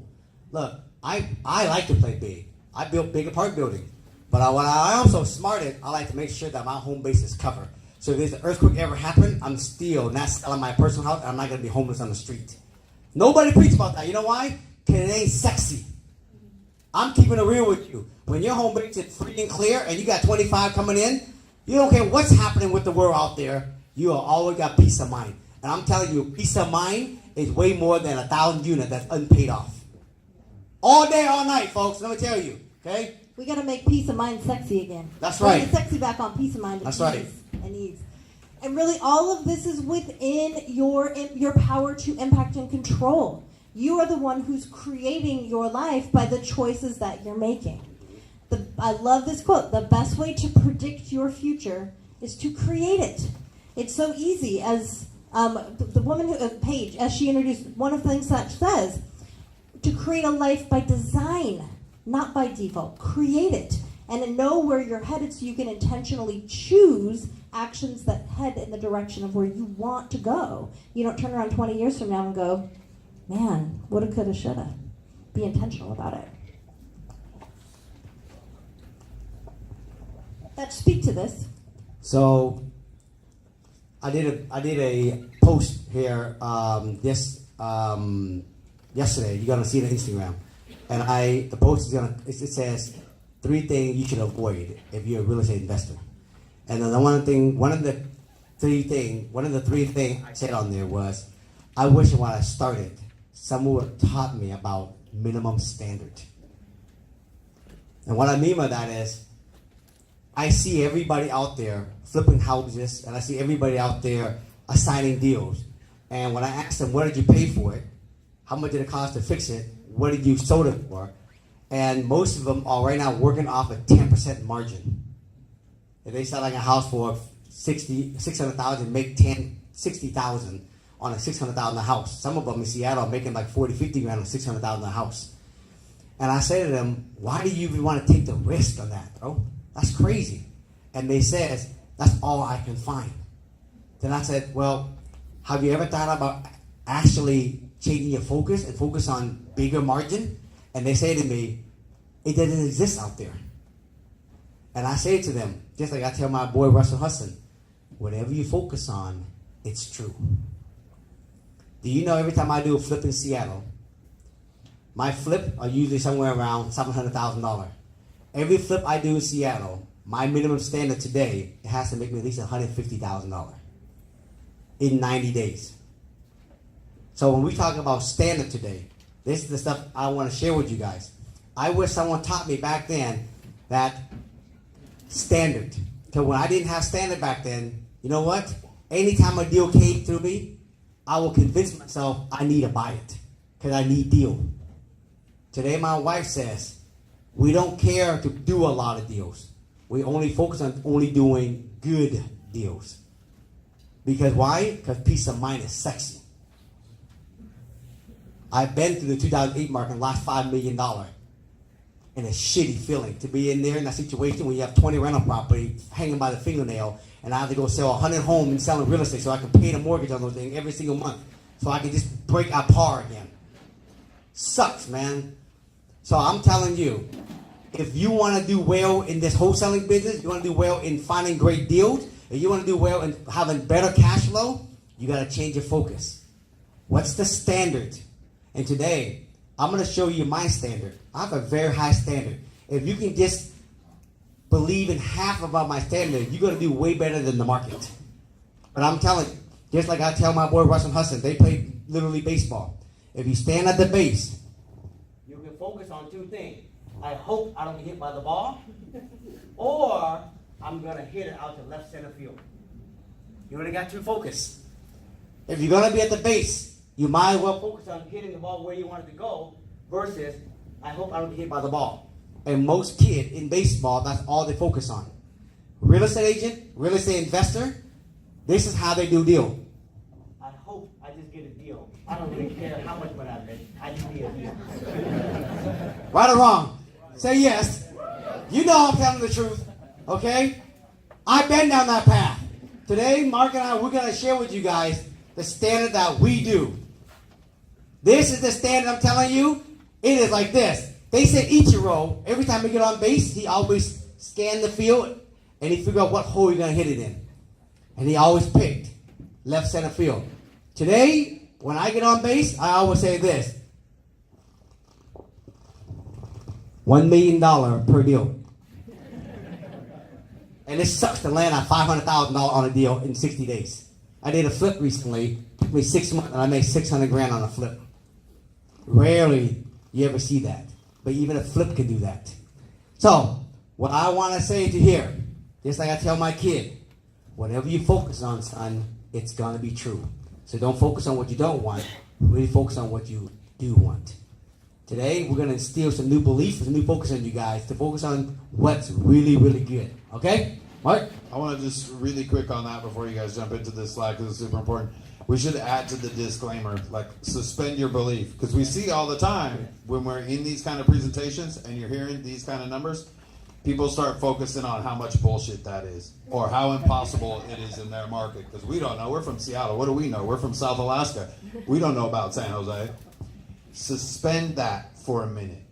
Look, I like to play big. I built big apartment buildings. But what I also smart at, I like to make sure that my home base is covered. So if there's an earthquake ever happen, I'm still not selling my personal house. And I'm not going to be homeless on the street. Nobody preaches about that. You know why? Because it ain't sexy. I'm keeping it real with you. When your home base is free and clear and you got 25 coming in, you don't care what's happening with the world out there. You are always got peace of mind. And I'm telling you, peace of mind is way more than 1,000 units that's unpaid off. All day, all night, folks. Let me tell you. Okay? We got to make peace of mind sexy again. That's Bring right. the sexy back on peace of mind. That's right. And ease. And really, all of this is within your power to impact and control. You are the one who's creating your life by the choices that you're making. I love this quote. The best way to predict your future is to create it. It's so easy. As the woman, Paige, as she introduced, one of the things that says, to create a life by design, not by default. Create it. And to know where you're headed so you can intentionally choose actions that head in the direction of where you want to go. You don't turn around 20 years from now and go, man, woulda, coulda, shoulda. Be intentional about it. Let's speak to this. So I did a post here yesterday. You're gonna see it on Instagram, and the post it says 3 things you should avoid if you're a real estate investor. And then one of the three things I said on there was, I wish when I started, someone would have taught me about minimum standard. And what I mean by that is, I see everybody out there flipping houses, and I see everybody out there assigning deals. And when I ask them, what did you pay for it? How much did it cost to fix it? What did you sold it for? And most of them are right now working off a 10% margin. If they sell like a house for $600,000, make $60,000 on a $600,000 house. Some of them in Seattle are making like $40,000, $50,000 on a $600,000 house. And I say to them, why do you even want to take the risk on that, bro? That's crazy. And they says, that's all I can find. Then I said, well, have you ever thought about actually changing your focus and focus on bigger margin? And they say to me, it doesn't exist out there. And I say to them, just like I tell my boy Russell Hudson, whatever you focus on, it's true. Do you know every time I do a flip in Seattle, my flip are usually somewhere around $700,000. Every flip I do in Seattle, my minimum standard today, it has to make me at least $150,000 in 90 days. So when we talk about standard today, this is the stuff I want to share with you guys. I wish someone taught me back then that standard. Because when I didn't have standard back then, you know what? Anytime a deal came through me, I will convince myself I need to buy it because I need deal. Today my wife says, we don't care to do a lot of deals. We only focus on only doing good deals. Because why? Because peace of mind is sexy. I've been through the 2008 market and lost $5 million. And a shitty feeling to be in there in that situation where you have 20 rental property hanging by the fingernail, and I have to go sell 100 homes and selling real estate so I can pay the mortgage on those things every single month, so I can just break our par again. Sucks, man. So I'm telling you, if you want to do well in this wholesaling business, you want to do well in finding great deals, if you want to do well in having better cash flow, you got to change your focus. What's the standard? And today, I'm going to show you my standard. I have a very high standard. If you can just believe in half about my standard, you're going to do way better than the market. But I'm telling you, just like I tell my boy Russell Hudson, they play Little League Baseball. If you stand at the base, you can focus on two things. I hope I don't get hit by the ball, or I'm going to hit it out to left center field. You only got two focus. If you're going to be at the base, you might as well focus on hitting the ball where you want it to go versus, I hope I don't get hit by the ball. And most kids in baseball, that's all they focus on. Real estate agent, real estate investor, this is how they do deal. I hope I just get a deal. I don't really care how much money I make. I just need a deal. Right or wrong? Say yes. You know I'm telling the truth. Okay? I've been down that path. Today, Mark and I, we're going to share with you guys the standard that we do. This is the standard I'm telling you. It is like this. They said Ichiro, every time we get on base, he always scanned the field and he figured out what hole he's going to hit it in. And he always picked left center field. Today, when I get on base, I always say this. $1 million per deal. And it sucks to land on $500,000 on a deal in 60 days. I did a flip recently. It took me 6 months and I made $600,000 on a flip. Rarely you ever see that. But even a flip can do that. So, what I want to say to here, just like I tell my kid, whatever you focus on, son, it's going to be true. So don't focus on what you don't want. Really focus on what you do want. Today, we're going to instill some new beliefs, some new focus on you guys to focus on what's really, really good. Okay? Mark? I want to just really quick on that before you guys jump into this slide because it's super important. We should add to the disclaimer, like suspend your belief. Because we see all the time when we're in these kind of presentations and you're hearing these kind of numbers, people start focusing on how much bullshit that is or how impossible it is in their market. Because we don't know. We're from Seattle. What do we know? We're from South Alaska. We don't know about San Jose. Suspend that for a minute.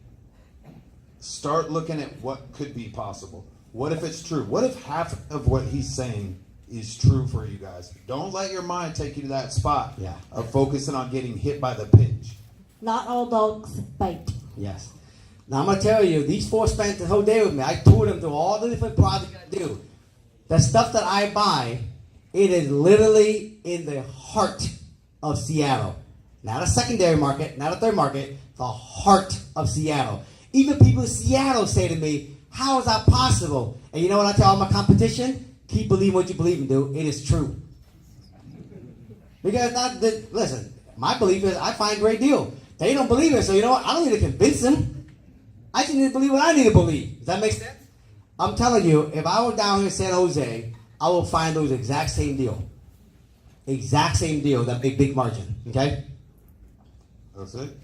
Start looking at what could be possible. What if it's true? What if half of what he's saying is true for you guys? Don't let your mind take you to that spot of focusing on getting hit by the pitch. Not all dogs bite. Yes. Now I'm going to tell you, these four spent the whole day with me. I toured them through all the different projects I do. The stuff that I buy, it is literally in the heart of Seattle. Not a secondary market, not a third market, the heart of Seattle. Even people in Seattle say to me, how is that possible? And you know what I tell all my competition? Keep believing what you believe in, dude. It is true. Because, listen, my belief is I find great deal. They don't believe it, so you know what? I don't need to convince them. I just need to believe what I need to believe. Does that make sense? I'm telling you, if I were down here in San Jose, I will find those exact same deal. Exact same deal, that big margin. Okay? That's it.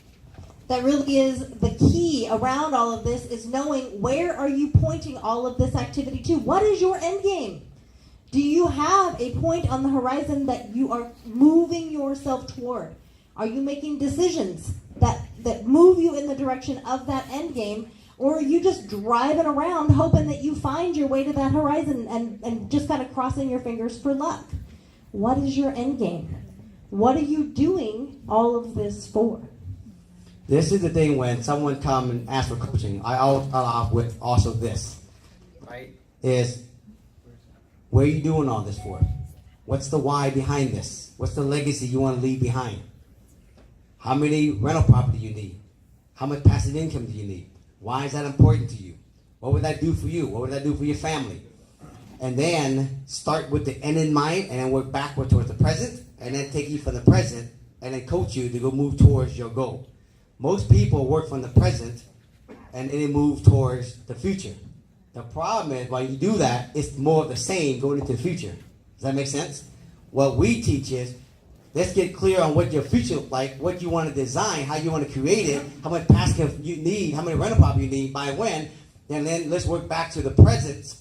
That really is the key around all of this, is knowing where are you pointing all of this activity to? What is your end game? Do you have a point on the horizon that you are moving yourself toward? Are you making decisions that move you in the direction of that end game? Or are you just driving around hoping that you find your way to that horizon and just kind of crossing your fingers for luck? What is your end game? What are you doing all of this for? This is the thing when someone come and ask for coaching, I always start off with also this, right? Is, what are you doing all this for? What's the why behind this? What's the legacy you want to leave behind? How many rental property you need? How much passive income do you need? Why is that important to you? What would that do for you? What would that do for your family? And then start with the end in mind and then work backward towards the present and then take you from the present and then coach you to go move towards your goal. Most people work from the present and then they move towards the future. The problem is, while you do that, it's more of the same going into the future. Does that make sense? What we teach is, let's get clear on what your future looks like, what you want to design, how you want to create it, how much passive you need, how many rental property you need, by when, and then let's work back to the present.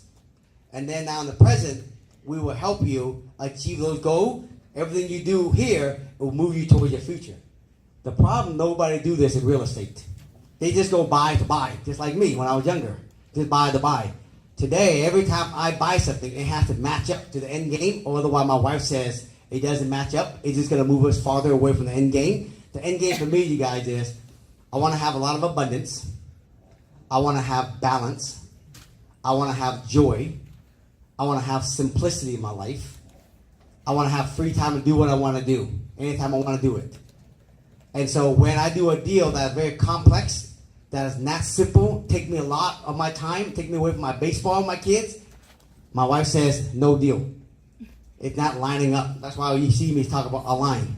And then now in the present, we will help you achieve those goals. Everything you do here will move you towards your future. The problem, nobody do this in real estate. They just go buy to buy, just like me when I was younger. Just buy to buy. Today, every time I buy something, it has to match up to the end game, or otherwise my wife says it doesn't match up. It's just going to move us farther away from the end game. The end game for me, you guys, is I want to have a lot of abundance. I want to have balance. I want to have joy. I want to have simplicity in my life. I want to have free time to do what I want to do, anytime I want to do it. And so when I do a deal that's very complex, that is not simple, take me a lot of my time, take me away from my baseball, my kids, my wife says, no deal. It's not lining up. That's why you see me talk about align.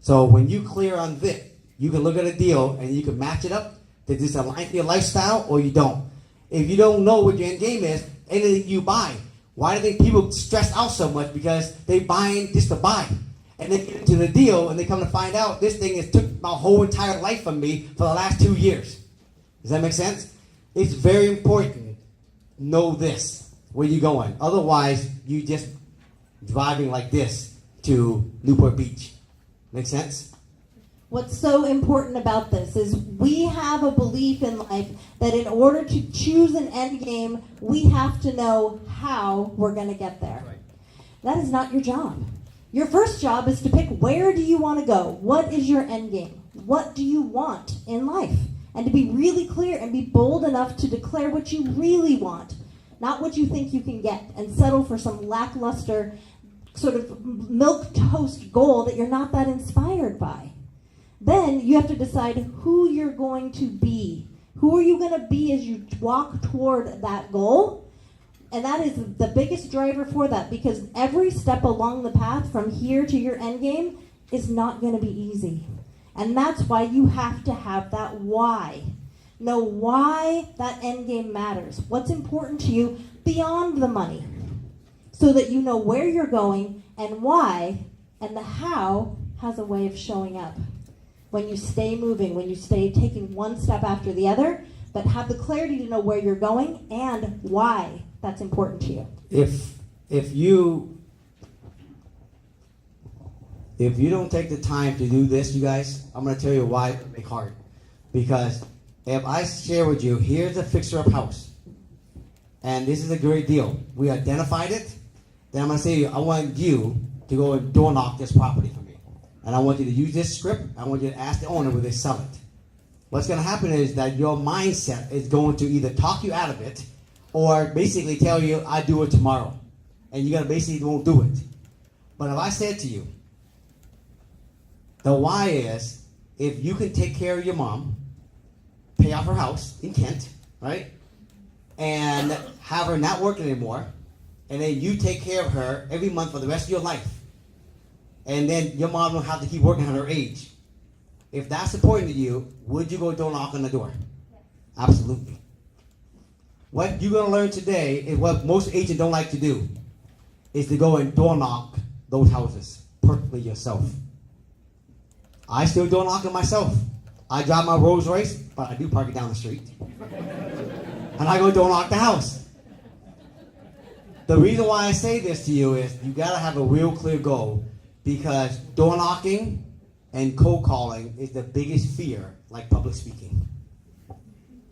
So when you clear on this, you can look at a deal and you can match it up to just align to your lifestyle or you don't. If you don't know what your end game is, anything you buy, why do they people stress out so much? Because they buying just to buy. And they get into the deal and they come to find out this thing has took my whole entire life from me for the last 2 years. Does that make sense? It's very important. Know this. Where you going? Otherwise, you just driving like this to Newport Beach. Make sense? What's so important about this is we have a belief in life that in order to choose an end game, we have to know how we're going to get there. Right. That is not your job. Your first job is to pick where do you want to go? What is your end game? What do you want in life? And to be really clear and be bold enough to declare what you really want, not what you think you can get, and settle for some lackluster sort of milquetoast goal that you're not that inspired by. Then you have to decide who you're going to be. Who are you going to be as you walk toward that goal? And that is the biggest driver for that, because every step along the path from here to your end game is not going to be easy. And that's why you have to have that why. Know why that end game matters. What's important to you beyond the money. So that you know where you're going and why, and the how has a way of showing up. When you stay moving, when you stay taking one step after the other, but have the clarity to know where you're going and why that's important to you. If you don't take the time to do this, you guys, I'm going to tell you why it make hard. Because if I share with you, here's a fixer-up house, and this is a great deal. We identified it. Then I'm going to say, I want you to go and door knock this property for me. And I want you to use this script. I want you to ask the owner will they sell it. What's going to happen is that your mindset is going to either talk you out of it or basically tell you, I do it tomorrow. And you're going to basically won't do it. But if I said to you, the why is, if you can take care of your mom, pay off her house in Kent, right? And have her not working anymore, and then you take care of her every month for the rest of your life. And then your mom will have to keep working at her age. If that's important to you, would you go door knock on the door? Yes. Absolutely. What you're going to learn today is what most agents don't like to do, is to go and door knock those houses perfectly yourself. I still door knock it myself. I drive my Rolls Royce, but I do park it down the street. And I go door knock the house. The reason why I say this to you is you got to have a real clear goal, because door knocking and cold calling is the biggest fear, like public speaking.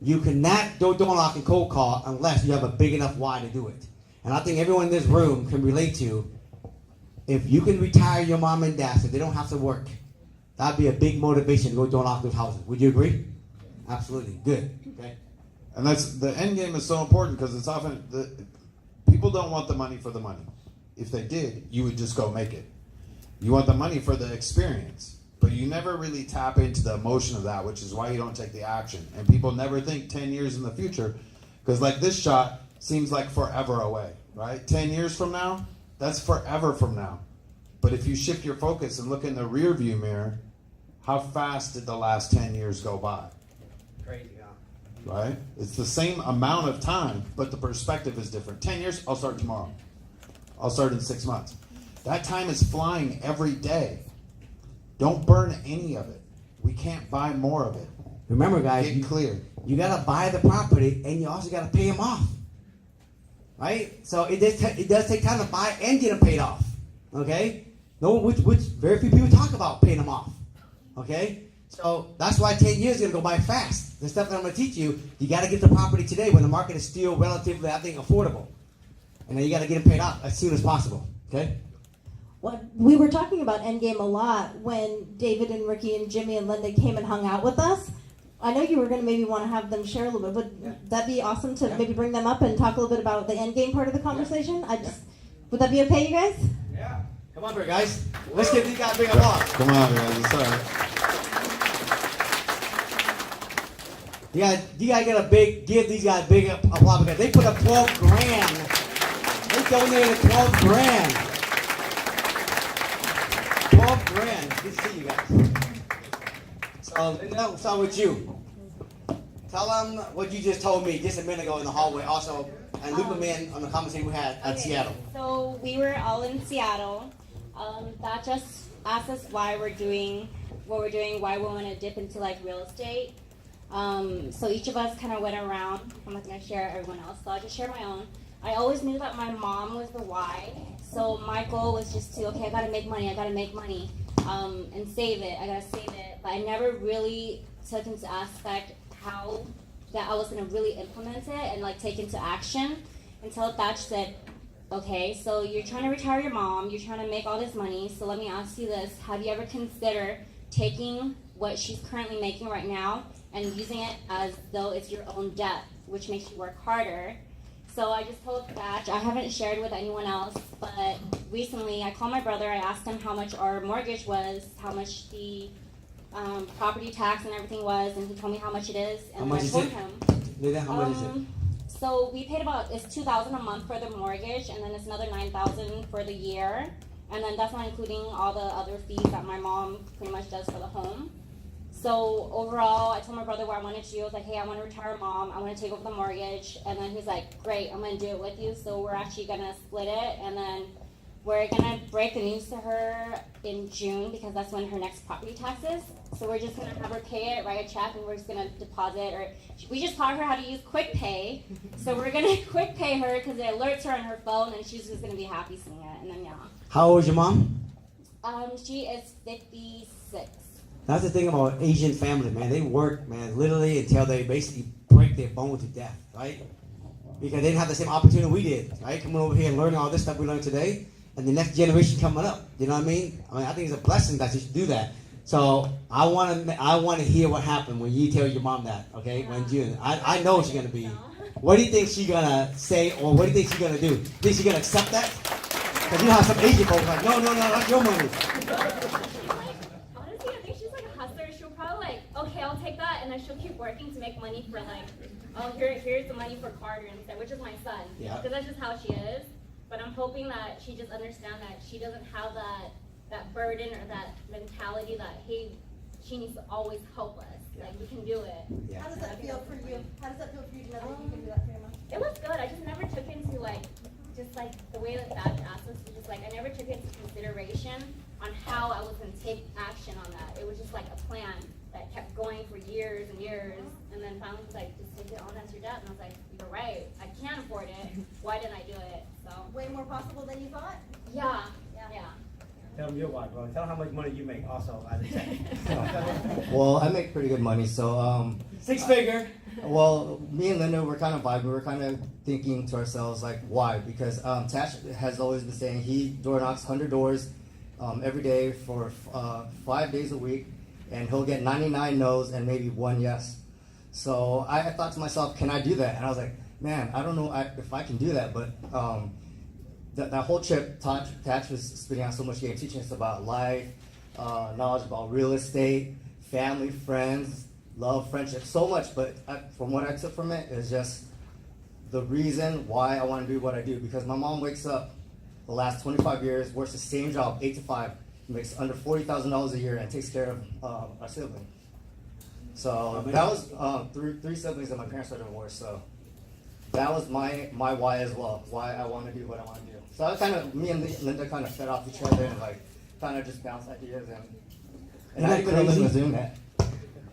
You cannot do door knock and cold call unless you have a big enough why to do it. And I think everyone in this room can relate to, if you can retire your mom and dad so they don't have to work, that'd be a big motivation to go door knock those houses. Would you agree? Absolutely. Good. Okay. And that's the end game is so important, because it's often people don't want the money for the money. If they did, you would just go make it. You want the money for the experience, but you never really tap into the emotion of that, which is why you don't take the action. And people never think 10 years in the future, because like this shot seems like forever away, right? 10 years from now, that's forever from now. But if you shift your focus and look in the rear view mirror, how fast did the last 10 years go by? Crazy, yeah. Right? It's the same amount of time, but the perspective is different. 10 years, I'll start tomorrow. I'll start in 6 months. That time is flying every day. Don't burn any of it. We can't buy more of it. Remember, guys, Get clear. You got to buy the property, and you also got to pay them off. Right? So it does take time to buy and get them paid off. Okay? No, which very few people talk about paying them off. Okay? So that's why 10 years is going to go by fast. The stuff that I'm going to teach you, you got to get the property today when the market is still relatively, I think, affordable. And then you got to get them paid off as soon as possible. Okay? We were talking about Endgame a lot when David and Ricky and Jimmy and Linda came and hung out with us. I know you were going to maybe want to have them share a little bit. Would that be awesome to maybe bring them up and talk a little bit about the Endgame part of the conversation? Would that be okay, you guys? Yeah. Come on, guys. Let's get these guys big along. Come on, guys. It's all right. You gotta give these guys a big applause because they put up 12 grand. They donated 12 grand. 12 grand. Good to see you guys. So, Linda, we'll start with you. Tell them what you just told me just a minute ago in the hallway also, and loop them in on the conversation we had at Seattle. So we were all in Seattle. That just asked us why we're doing what we're doing, why we want to dip into like real estate. So each of us kind of went around. I'm not going to share everyone else, so I'll just share my own. I always knew that my mom was the why. So my goal was just to, okay, I got to make money, and save it. I got to save it. But I never really took into aspect how that I was going to really implement it and like take into action until Thach said, okay, so you're trying to retire your mom, you're trying to make all this money, so let me ask you this. Have you ever considered taking what she's currently making right now and using it as though it's your own debt, which makes you work harder? So I just told Thach, I haven't shared with anyone else, but recently I called my brother, I asked him how much our mortgage was, how much the property tax and everything was, and he told me how much it is, and How much I is told it? him. Linda, how much is it? So we paid it's $2,000 a month for the mortgage, and then it's another $9,000 for the year, and then that's not including all the other fees that my mom pretty much does for the home. So overall, I told my brother what I wanted to do. I was like, hey, I want to retire mom. I want to take over the mortgage, and then he's like, great, I'm going to do it with you. So we're actually going to split it, and then we're going to break the news to her in June because that's when her next property tax is. So we're just going to have her pay it, write a check, and we're just going to deposit. Or we just taught her how to use Quick Pay. So we're going to Quick Pay her because it alerts her on her phone, and she's just going to be happy seeing it. And then, yeah. How old is your mom? She is 56. That's the thing about Asian families, man. They work, man, literally until they basically break their bone to death, right? Because they didn't have the same opportunity we did, right? Coming over here and learning all this stuff we learned today, and the next generation coming up. You know what I mean? I think it's a blessing that you should do that. So I want to hear what happened when you tell your mom that, okay? When June, I know she's gonna be. What do you think she's gonna say, or what do you think she's gonna do? Think she's gonna accept that? Because you know how some Asian folks are like, no, that's your money. Honestly, I think she's like a hustler. She'll probably like, okay, I'll take that, and then she'll keep working to make money for like, oh, here's the money for Carter instead, which is my son. Yeah. Because that's just how she is. But I'm hoping that she just understands that she doesn't have that burden or that mentality that, hey, she needs to always help us. Like, we can do it. Yeah. How does that feel for you? How does that feel for you to know that you can do that for your mom? It was good. I just never took into like, just like the way that Thach asked us to just like, I never took into consideration on how I was going to take action on that. It was just like a plan that kept going for years and years. And then finally was like, just take it on as your debt. And I was like, you're right. I can't afford it. Why didn't I do it? So, Way more possible than you thought? yeah. Tell them your wife, bro. Tell them how much money you make also as a check. Well, I make pretty good money, so Six figure. well, me and Linda were kind of vibing. We were kind of thinking to ourselves like, why? Because Thach has always been saying he door knocks 100 doors every day for 5 days a week, and he'll get 99 no's and maybe one yes. So I thought to myself, can I do that? And I was like, man, I don't know if I can do that, but. That whole trip, Thach was spitting out so much game, teaching us about life, knowledge about real estate, family, friends, love, friendship, so much. But from what I took from it is just the reason why I want to do what I do. Because my mom wakes up the last 25 years, works the same job, 8 to 5, makes under $40,000 a year, and takes care of our sibling. So that was three siblings and my parents are divorced. So that was my why as well, why I want to do what I want to do. So I kind of, me and Linda kind of fed off each other and like kind of just bounced ideas and I even know Linda was doing that.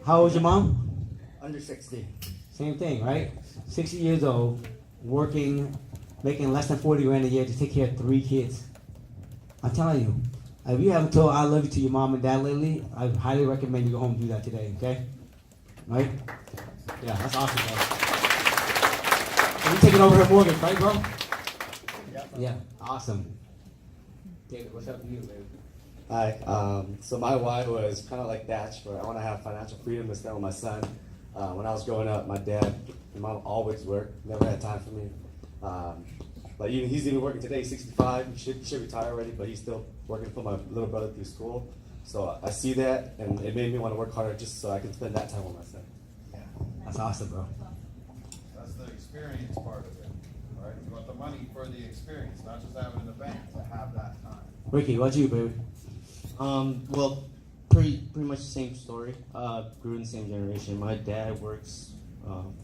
How old's your mom? Under 60. Same thing, right? 60 years old, working, making less than 40 grand a year to take care of 3 kids. I'm telling you, if you haven't told I love you to your mom and dad lately, I highly recommend you go home and do that today, okay? Right? Yeah, that's awesome, bro. So you taking over her mortgage, right, bro? Yeah, awesome. David, what's up with you, man? Hi. So my why was kind of like Thach, where I want to have financial freedom to spend with my son. When I was growing up, my dad and mom always worked, never had time for me. But he's even working today, 65. He should retire already, but he's still working for my little brother through school. So I see that, and it made me want to work harder just so I can spend that time with my son. Yeah. That's awesome, bro. That's the experience part of it, right? You want the money for the experience, not just having an event, to have that time. Ricky, what you, baby? Well, pretty much the same story. Grew in the same generation. My dad works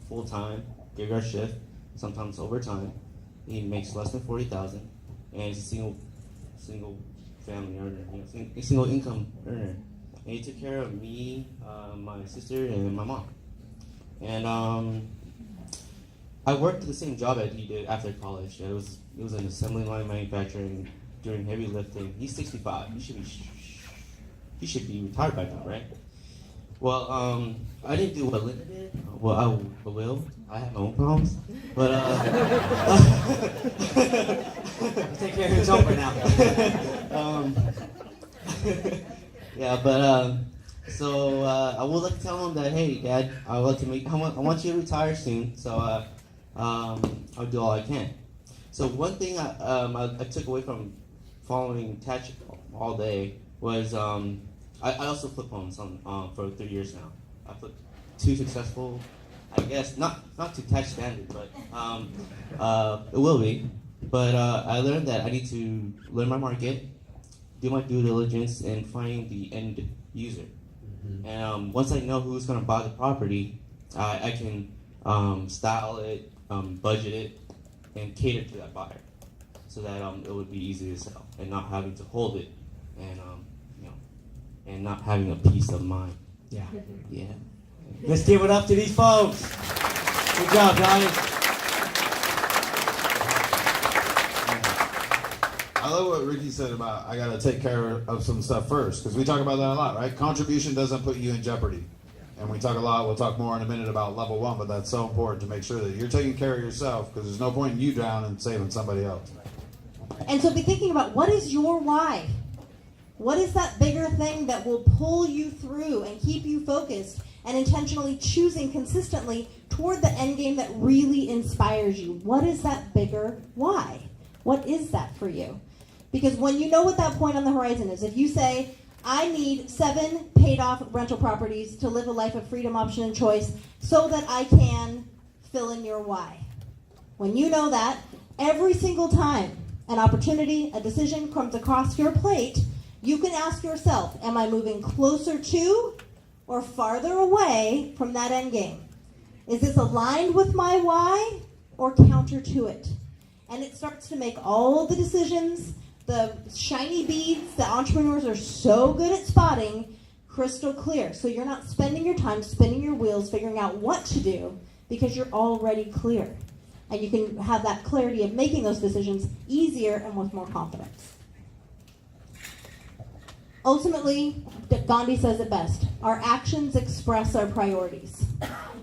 full time, graveyard shift, sometimes overtime. He makes less than 40,000, and he's a single family earner, a single income earner. And he took care of me, my sister, and my mom. And I worked the same job that he did after college. It was an assembly line manufacturing, doing heavy lifting. He's 65. He should be retired by now, right? Well, I didn't do what Linda did. Well, I will. I have my own problems, but Take care of his own right now. yeah, but so I would like to tell him that, hey, Dad, I want you to retire soon, so I'll do all I can. So one thing I took away from following Thach all day was I also flip homes for 3 years now. I flipped 2 successful, I guess, not to Thach standard, but it will be. But I learned that I need to learn my market, do my due diligence, and find the end user. And once I know who's going to buy the property, I can style it, budget it, and cater to that buyer, so that it would be easy to sell and not having to hold it, and and not having a peace of mind. Yeah. Yeah. Let's give it up to these folks. Good job, guys. I love what Ricky said about I got to take care of some stuff first, because we talk about that a lot, right? Contribution doesn't put you in jeopardy. And we talk a lot, we'll talk more in a minute about level 1, but that's so important to make sure that you're taking care of yourself, because there's no point in you drowning and saving somebody else. And so be thinking about, what is your why? What is that bigger thing that will pull you through and keep you focused and intentionally choosing consistently toward the end game that really inspires you? What is that bigger why? What is that for you? Because when you know what that point on the horizon is, if you say, I need 7 paid off rental properties to live a life of freedom, option, and choice so that I can fill in your why. When you know that, every single time an opportunity, a decision comes across your plate, you can ask yourself, am I moving closer to or farther away from that end game? Is this aligned with my why or counter to it? And it starts to make all the decisions, the shiny beads that entrepreneurs are so good at spotting, crystal clear. So you're not spending your time spinning your wheels figuring out what to do, because you're already clear. And you can have that clarity of making those decisions easier and with more confidence. Ultimately, Gandhi says it best, our actions express our priorities.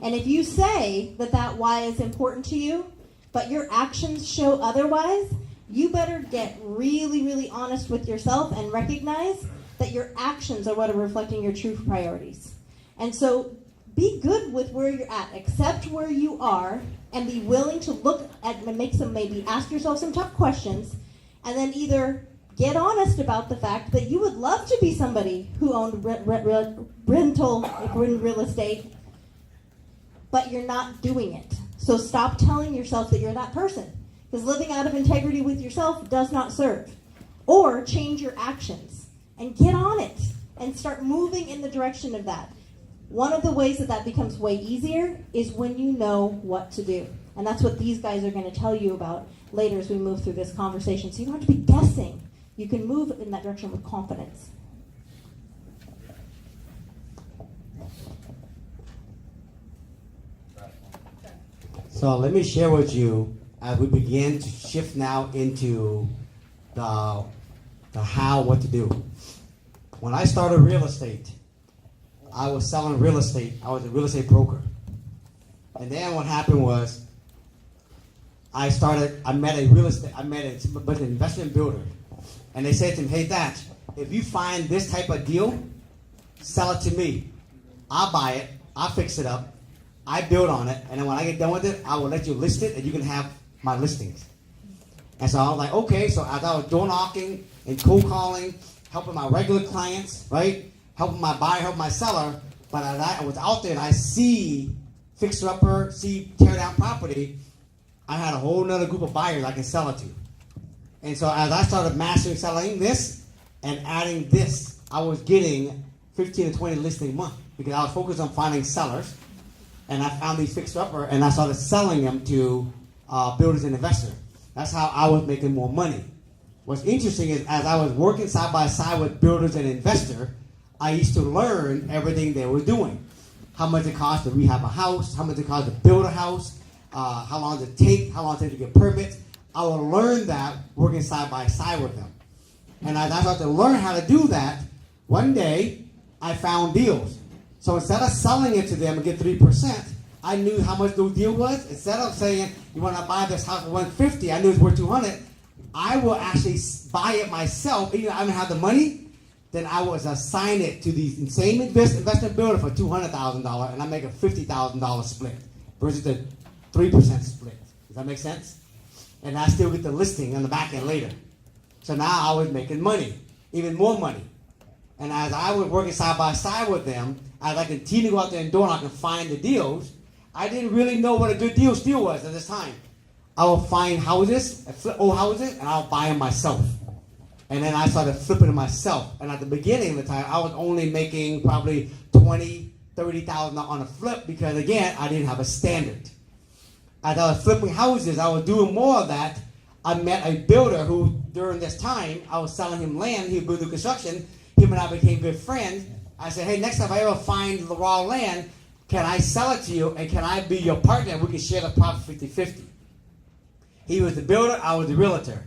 And if you say that why is important to you, but your actions show otherwise, you better get really, really honest with yourself and recognize that your actions are what are reflecting your true priorities. And so be good with where you're at. Accept where you are and be willing to look at and maybe ask yourself some tough questions, and then either get honest about the fact that you would love to be somebody who owned rental real estate, but you're not doing it. So stop telling yourself that you're that person, because living out of integrity with yourself does not serve. Or change your actions and get on it and start moving in the direction of that. One of the ways that becomes way easier is when you know what to do. And that's what these guys are going to tell you about later as we move through this conversation. So you don't have to be guessing. You can move in that direction with confidence. So let me share with you as we begin to shift now into the how, what to do. When I started real estate, I was selling real estate. I was a real estate broker. And then what happened was I met an investment builder. And they said to him, hey, Thach, if you find this type of deal, sell it to me. I'll buy it. I'll fix it up. I build on it. And then when I get done with it, I will let you list it, and you can have my listings. And so I was like, okay. So as I was door knocking and cold calling, helping my regular clients, right? Helping my buyer, helping my seller. But I was out there, and I see fixer-upper, see tear-down property, I had a whole nother group of buyers I can sell it to. And so as I started mastering selling this and adding this, I was getting 15 to 20 listings a month because I was focused on finding sellers. And I found these fixer-upper, and I started selling them to builders and investors. That's how I was making more money. What's interesting is as I was working side by side with builders and investors, I used to learn everything they were doing. How much it costs to rehab a house, how much it costs to build a house, how long does it take, how long does it take to get permits. I would learn that working side by side with them. And as I started to learn how to do that, one day I found deals. So instead of selling it to them and get 3%, I knew how much the deal was. Instead of saying, you want to buy this house for $150, I knew it's worth $200. I will actually buy it myself. Even if I don't have the money, then I will assign it to the same investment builder for $200,000, and I make a $50,000 split versus the 3% split. Does that make sense? And I still get the listing on the back end later. So now I was making money, even more money. And as I was working side by side with them, as I continued to go out there and door knock and find the deals, I didn't really know what a good deal still was at this time. I would find houses, flip old houses, and I'll buy them myself. And then I started flipping them myself. And at the beginning of the time, I was only making probably $20,000, $30,000 on a flip because, again, I didn't have a standard. As I was flipping houses, I was doing more of that. I met a builder who, during this time, I was selling him land. He was building construction. Him and I became good friends. I said, hey, next time I ever find the raw land, can I sell it to you and can I be your partner and we can share the profit 50-50? He was the builder, I was the realtor.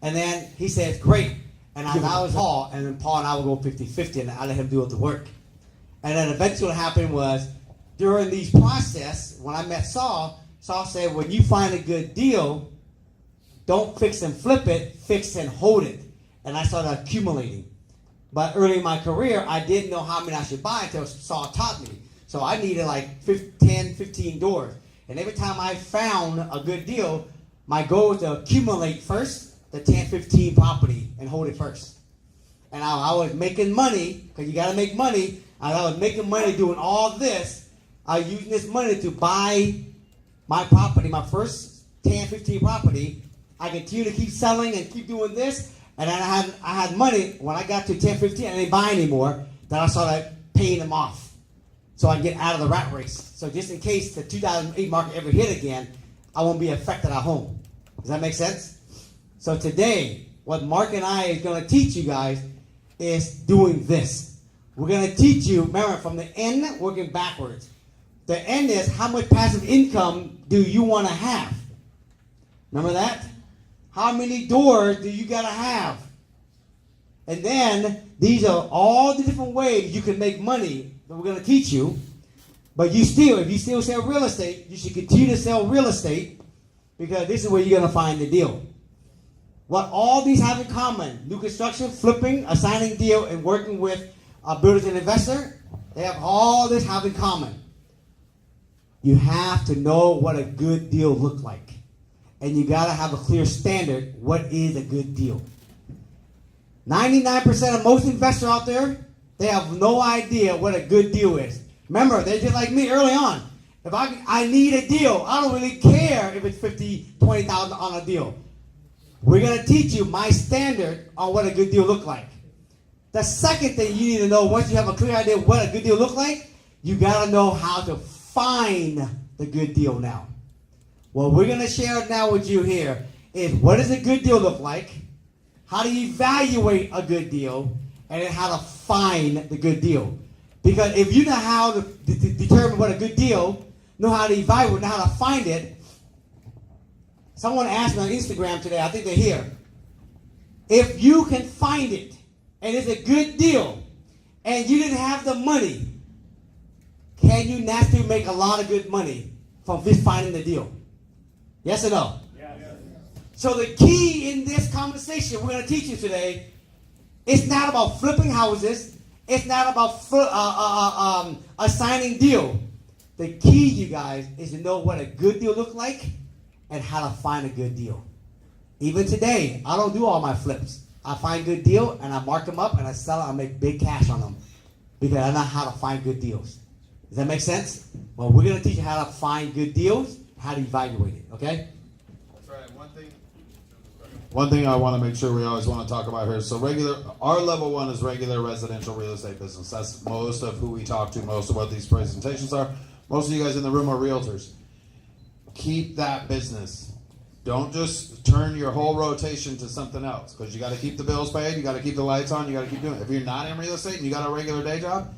And then he said, great. And I was Paul, and then Paul and I would go 50-50 and I let him do all the work. And then eventually what happened was, during these process, when I met Saul said, when you find a good deal, don't fix and flip it, fix and hold it. And I started accumulating. But early in my career, I didn't know how many I should buy until Saul taught me. So I needed like 10, 15 doors. And every time I found a good deal, my goal was to accumulate first the 10, 15 property and hold it first. And I was making money, because you got to make money. And I was making money doing all this. I was using this money to buy my property, my first 10, 15 property. I continued to keep selling and keep doing this. And then I had money. When I got to 10, 15, I didn't buy anymore. Then I started paying them off so I can get out of the rat race. So just in case the 2008 market ever hit again, I won't be affected at home. Does that make sense? So today, what Mark and I is going to teach you guys is doing this. We're going to teach you, remember, from the end, working backwards. The end is how much passive income do you want to have? Remember that? How many doors do you got to have? And then these are all the different ways you can make money that we're going to teach you. But if you still sell real estate, you should continue to sell real estate because this is where you're going to find the deal. What all these have in common, new construction, flipping, assigning deal, and working with builders and investors, they have all this have in common. You have to know what a good deal looks like. And you got to have a clear standard. What is a good deal? 99% of most investors out there, they have no idea what a good deal is. Remember, they're just like me early on. If I need a deal, I don't really care if it's $50,000, $20,000 on a deal. We're going to teach you my standard on what a good deal looks like. The second thing you need to know, once you have a clear idea of what a good deal looks like, you got to know how to find the good deal now. What we're going to share now with you here is what does a good deal look like, how to evaluate a good deal, and then how to find the good deal. Because if you know how to determine what a good deal, know how to evaluate, know how to find it. Someone asked me on Instagram today, I think they're here. If you can find it, and it's a good deal, and you didn't have the money, can you naturally make a lot of good money from just finding the deal? Yes or no? Yes. So the key in this conversation we're going to teach you today, it's not about flipping houses. It's not about assigning deal. The key, you guys, is to know what a good deal looks like and how to find a good deal. Even today, I don't do all my flips. I find good deal and I mark them up and I sell it. I make big cash on them because I know how to find good deals. Does that make sense? Well, we're going to teach you how to find good deals, how to evaluate it, okay? That's right. One thing I want to make sure we always want to talk about here. So our level one is regular residential real estate business. That's most of who we talk to, most of what these presentations are. Most of you guys in the room are realtors. Keep that business. Don't just turn your whole rotation to something else, because you got to keep the bills paid, you got to keep the lights on, you got to keep doing it. If you're not in real estate and you got a regular day job,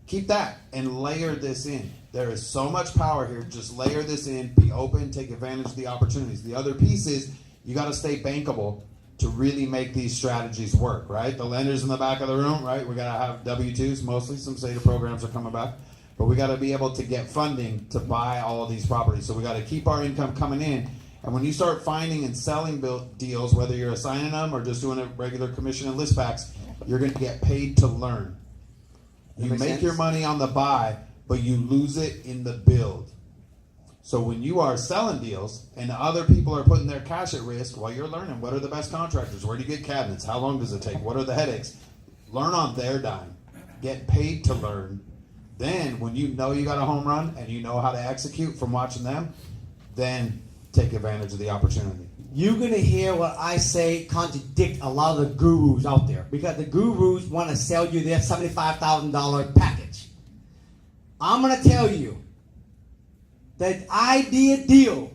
keep that and layer this in. There is so much power here. Just layer this in, be open, take advantage of the opportunities. The other piece is you got to stay bankable to really make these strategies work, right? The lenders in the back of the room, right? We got to have W-2s mostly. Some SATA programs are coming back. But we got to be able to get funding to buy all of these properties. So we got to keep our income coming in. And when you start finding and selling deals, whether you're assigning them or just doing a regular commission and list backs, you're going to get paid to learn. You make your money on the buy, but you lose it in the build. So when you are selling deals and other people are putting their cash at risk while you're learning, what are the best contractors? Where do you get cabinets? How long does it take? What are the headaches? Learn on their dime. Get paid to learn. Then when you know you got a home run and you know how to execute from watching them, then take advantage of the opportunity. You're going to hear what I say contradict a lot of the gurus out there, because the gurus want to sell you their $75,000 package. I'm going to tell you, the ideal deal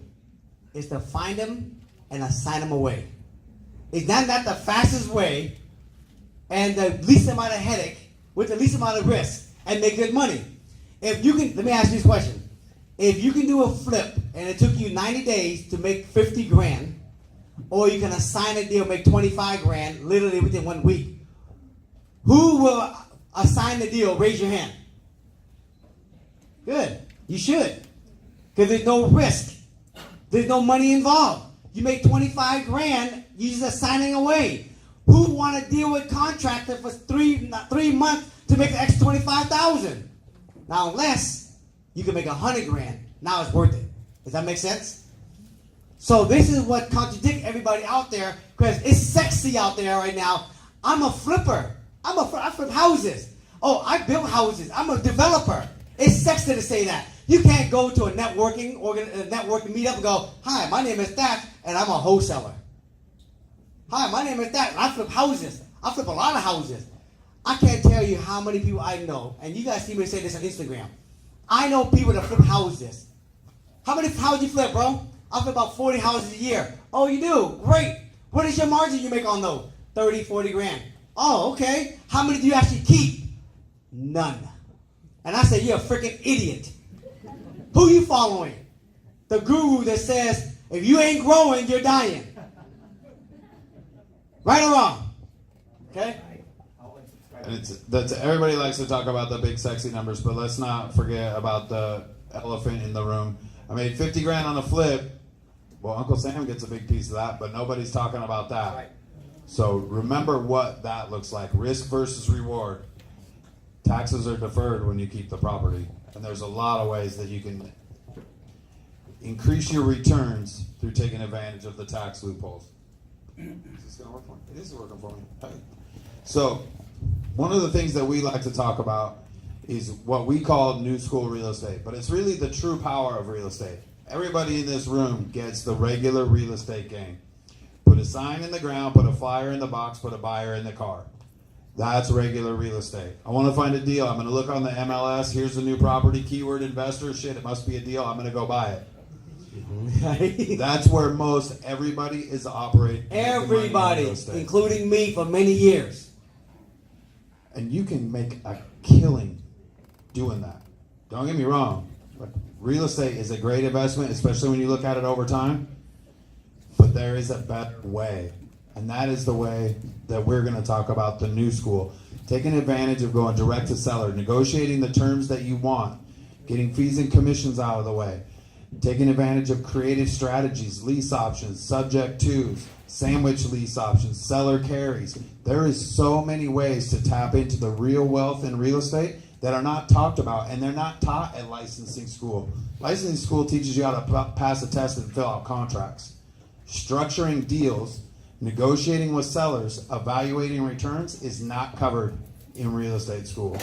is to find them and assign them away. Is that not the fastest way and the least amount of headache with the least amount of risk and make good money? If you can, let me ask you this question. If you can do a flip and it took you 90 days to make 50 grand, or you can assign a deal, make 25 grand literally within 1 week, who will assign the deal? Raise your hand. Good. You should. Because there's no risk. There's no money involved. You make 25 grand, you're just assigning away. Who want to deal with contractor for three months to make an extra 25,000? Now, unless you can make 100 grand, now it's worth it. Does that make sense? So this is what contradicts everybody out there, because it's sexy out there right now. I'm a flipper. I flip houses. Oh, I build houses. I'm a developer. It's sexy to say that. You can't go to a networking meetup and go, "Hi, my name is Thach, and I'm a wholesaler." "Hi, my name is Thach, and I flip houses. I flip a lot of houses." I can't tell you how many people I know, and you guys see me say this on Instagram. I know people that flip houses. How many houses you flip, bro? I flip about 40 houses a year. "Oh, you do? Great. What is your margin you make on those?" 30, 40 grand. "Oh, okay. How many do you actually keep?" "None." And I say, "You're a freaking idiot." Who you following? The guru that says, if you ain't growing, you're dying. Right or wrong? Okay? And everybody likes to talk about the big sexy numbers, but let's not forget about the elephant in the room. I made 50 grand on a flip. Well, Uncle Sam gets a big piece of that, but nobody's talking about that. Right. So remember what that looks like. Risk versus reward. Taxes are deferred when you keep the property. And there's a lot of ways that you can increase your returns through taking advantage of the tax loopholes. Is this going to work for me? It is working for me. Okay. So one of the things that we like to talk about is what we call new school real estate, but it's really the true power of real estate. Everybody in this room gets the regular real estate game. Put a sign in the ground, put a flyer in the box, put a buyer in the car. That's regular real estate. I want to find a deal. I'm going to look on the MLS. Here's the new property, keyword investor. Shit, it must be a deal. I'm going to go buy it. That's where most everybody is operating. Everybody, including me for many years. And you can make a killing doing that. Don't get me wrong. Real estate is a great investment, especially when you look at it over time. But there is a better way. And that is the way that we're going to talk about the new school. Taking advantage of going direct to seller, negotiating the terms that you want, getting fees and commissions out of the way, taking advantage of creative strategies, lease options, subject twos, sandwich lease options, seller carries. There is so many ways to tap into the real wealth in real estate that are not talked about, and they're not taught at licensing school. Licensing school teaches you how to pass a test and fill out contracts. Structuring deals, negotiating with sellers, evaluating returns is not covered in real estate school.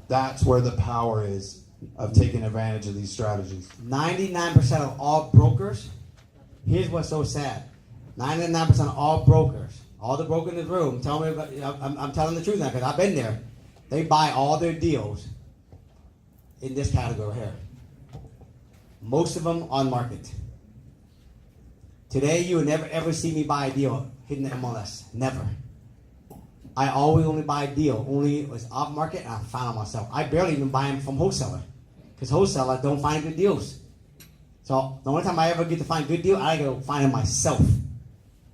That's where the power is of taking advantage of these strategies. 99% of all brokers, here's what's so sad. 99% of all brokers, all the brokers in this room, tell me, I'm telling the truth now because I've been there. They buy all their deals in this category here. Most of them on market. Today, you would never ever see me buy a deal hitting the MLS. Never. I always only buy a deal. Only it was off market and I found it myself. I barely even buy them from wholesaler. Because wholesaler don't find good deals. So the only time I ever get to find good deal, I go find them myself.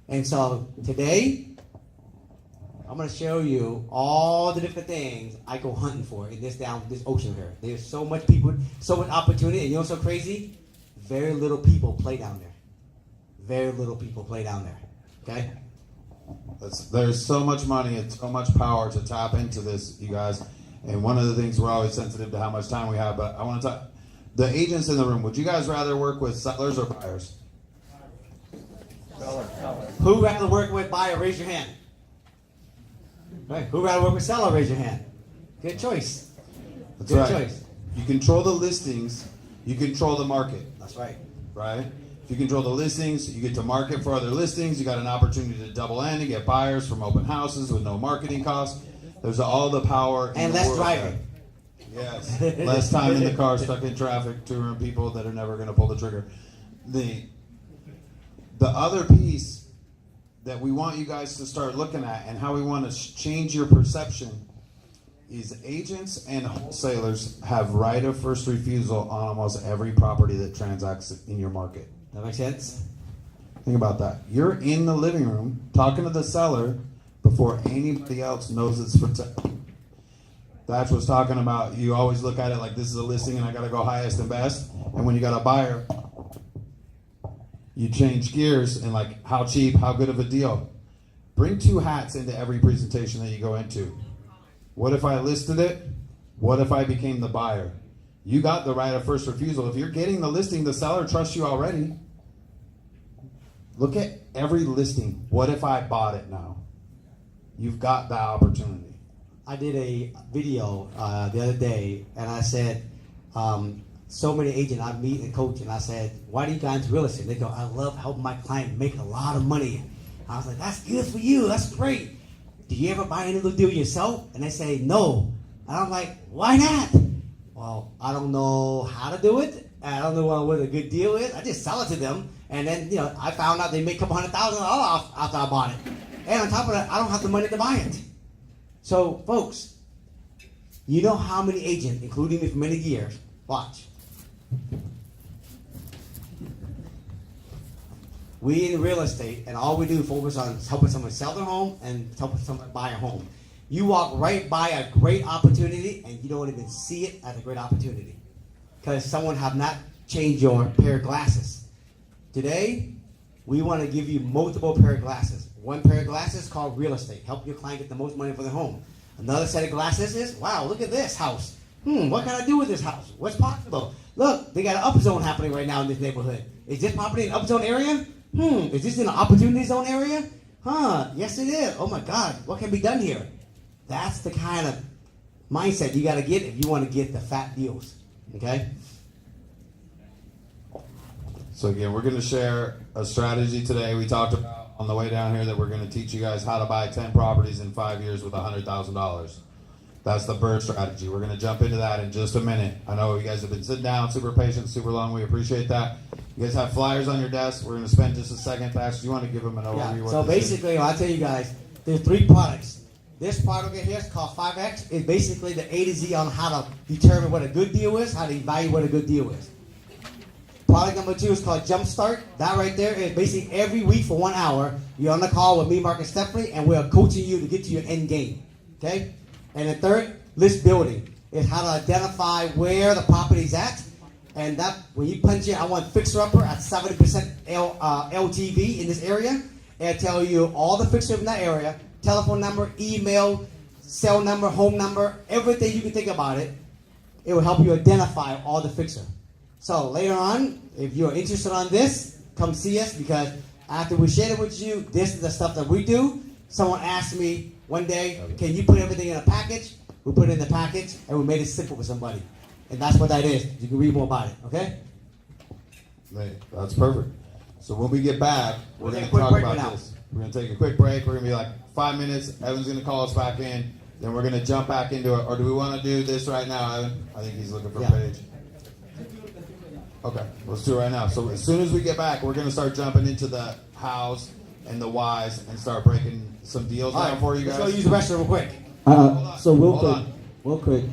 And so today, I'm going to show you all the different things I go hunting for in this ocean here. There's so much people, so much opportunity, and you know what's so crazy? Very little people play down there. Very little people play down there. Okay? There's so much money and so much power to tap into this, you guys. And one of the things, we're always sensitive to how much time we have, but I want to talk. The agents in the room, would you guys rather work with sellers or buyers? Seller. Who rather work with buyer? Raise your hand. Right. Who rather work with seller? Raise your hand. Good choice. That's Good right. choice. You control the listings, you control the market, That's right. right? If you control the listings, you get to market for other listings. You got an opportunity to double in and get buyers from open houses with no marketing costs. There's all the power in And the less world driving. there. Yes, less time in the car, stuck in traffic, 200 people that are never going to pull the trigger. The other piece that we want you guys to start looking at and how we want to change your perception is agents and wholesalers have right of first refusal on almost every property that transacts in your market. That makes sense? Think about that. You're in the living room talking to the seller before anybody else knows it's for sale. Thach was talking about, you always look at it like this is a listing and I got to go highest and best. And when you got a buyer, you change gears and like how cheap, how good of a deal. Bring two hats into every presentation that you go into. What if I listed it? What if I became the buyer? You got the right of first refusal. If you're getting the listing, the seller trusts you already. Look at every listing. What if I bought it now? You've got that opportunity. I did a video the other day, and I said, so many agents I meet and coach, and I said, why do you guys real estate? They go, I love helping my client make a lot of money. I was like, that's good for you. That's great. Do you ever buy any little deal yourself? And they say, no. And I'm like, why not? Well, I don't know how to do it. I don't know what a good deal is. I just sell it to them. And then, I found out they make a couple $100,000 off after I bought it. And on top of that, I don't have the money to buy it. So, folks, you know how many agents, including me for many years, watch. We in real estate, and all we do focus on is helping someone sell their home and helping someone buy a home. You walk right by a great opportunity, and you don't even see it as a great opportunity because someone have not changed your pair of glasses. Today, we want to give you multiple pair of glasses. One pair of glasses called real estate. Help your client get the most money for their home. Another set of glasses is, wow, look at this house. What can I do with this house? What's possible? Look, they got an upzone happening right now in this neighborhood. Is this property an upzone area? Is this in an opportunity zone area? Yes it is. Oh my God, what can be done here? That's the kind of mindset you got to get if you want to get the fat deals. Okay? So again, we're going to share a strategy today. We talked about on the way down here that we're going to teach you guys how to buy 10 properties in 5 years with $100,000. That's the bird strategy. We're going to jump into that in just a minute. I know you guys have been sitting down, super patient, super long. We appreciate that. You guys have flyers on your desk. We're going to spend just a second. Thach, do you want to give them an overview? Yeah. What So this is? basically, I'll tell you guys, there's 3 products. This product right here is called 5X. It's basically the A to Z on how to determine what a good deal is, how to evaluate what a good deal is. Product number 2 is called Jumpstart. That right there is basically every week for 1 hour, you're on the call with me, Mark and Stephanie, and we're coaching you to get to your end game. Okay? And the third, list building, is how to identify where the property's at. And that, when you punch in, I want fixer-upper at 70% LTV in this area, and tell you all the fixer in that area, telephone number, email, cell number, home number, everything you can think about it. It will help you identify all the fixer. So later on, if you're interested on this, come see us, because after we share it with you, this is the stuff that we do. Someone asked me one day, can you put everything in a package? We put it in the package, and we made it simple for somebody. And that's what that is. You can read more about it, okay? Hey, that's perfect. So when we get back, we're We'll going take to a quick talk break about right now. this. We're going to take a quick break. We're going to be like 5 minutes. Evan's going to call us back in. Then we're going to jump back into it. Or do we want to do this right now, Evan? I think he's looking for a page. Okay, let's do it right now. So as soon as we get back, we're going to start jumping into the hows and the whys and start breaking some deals All down right, for you let's guys. go use the restroom real quick. So real Hold quick, on. real quick.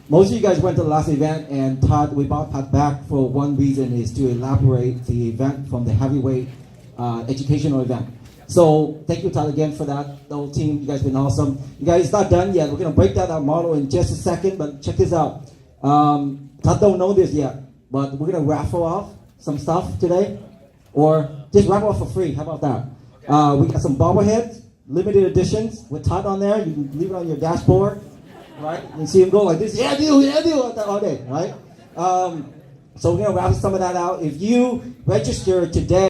Most of you guys went to the last event, and Todd, we brought Todd back for one reason, is to elaborate the event from the heavyweight educational event. So thank you, Todd, again for that. The whole team, you guys been awesome. You guys not done yet. We're gonna break down our model in just a second, but check this out. Todd don't know this yet, but we're gonna raffle off some stuff today, or just raffle off for free. How about that? We got some bobbleheads, limited editions with Todd on there. You can leave it on your dashboard. Right? You see him go like this, yeah, deal, all day, right? So we're going to raffle some of that out. If you register today,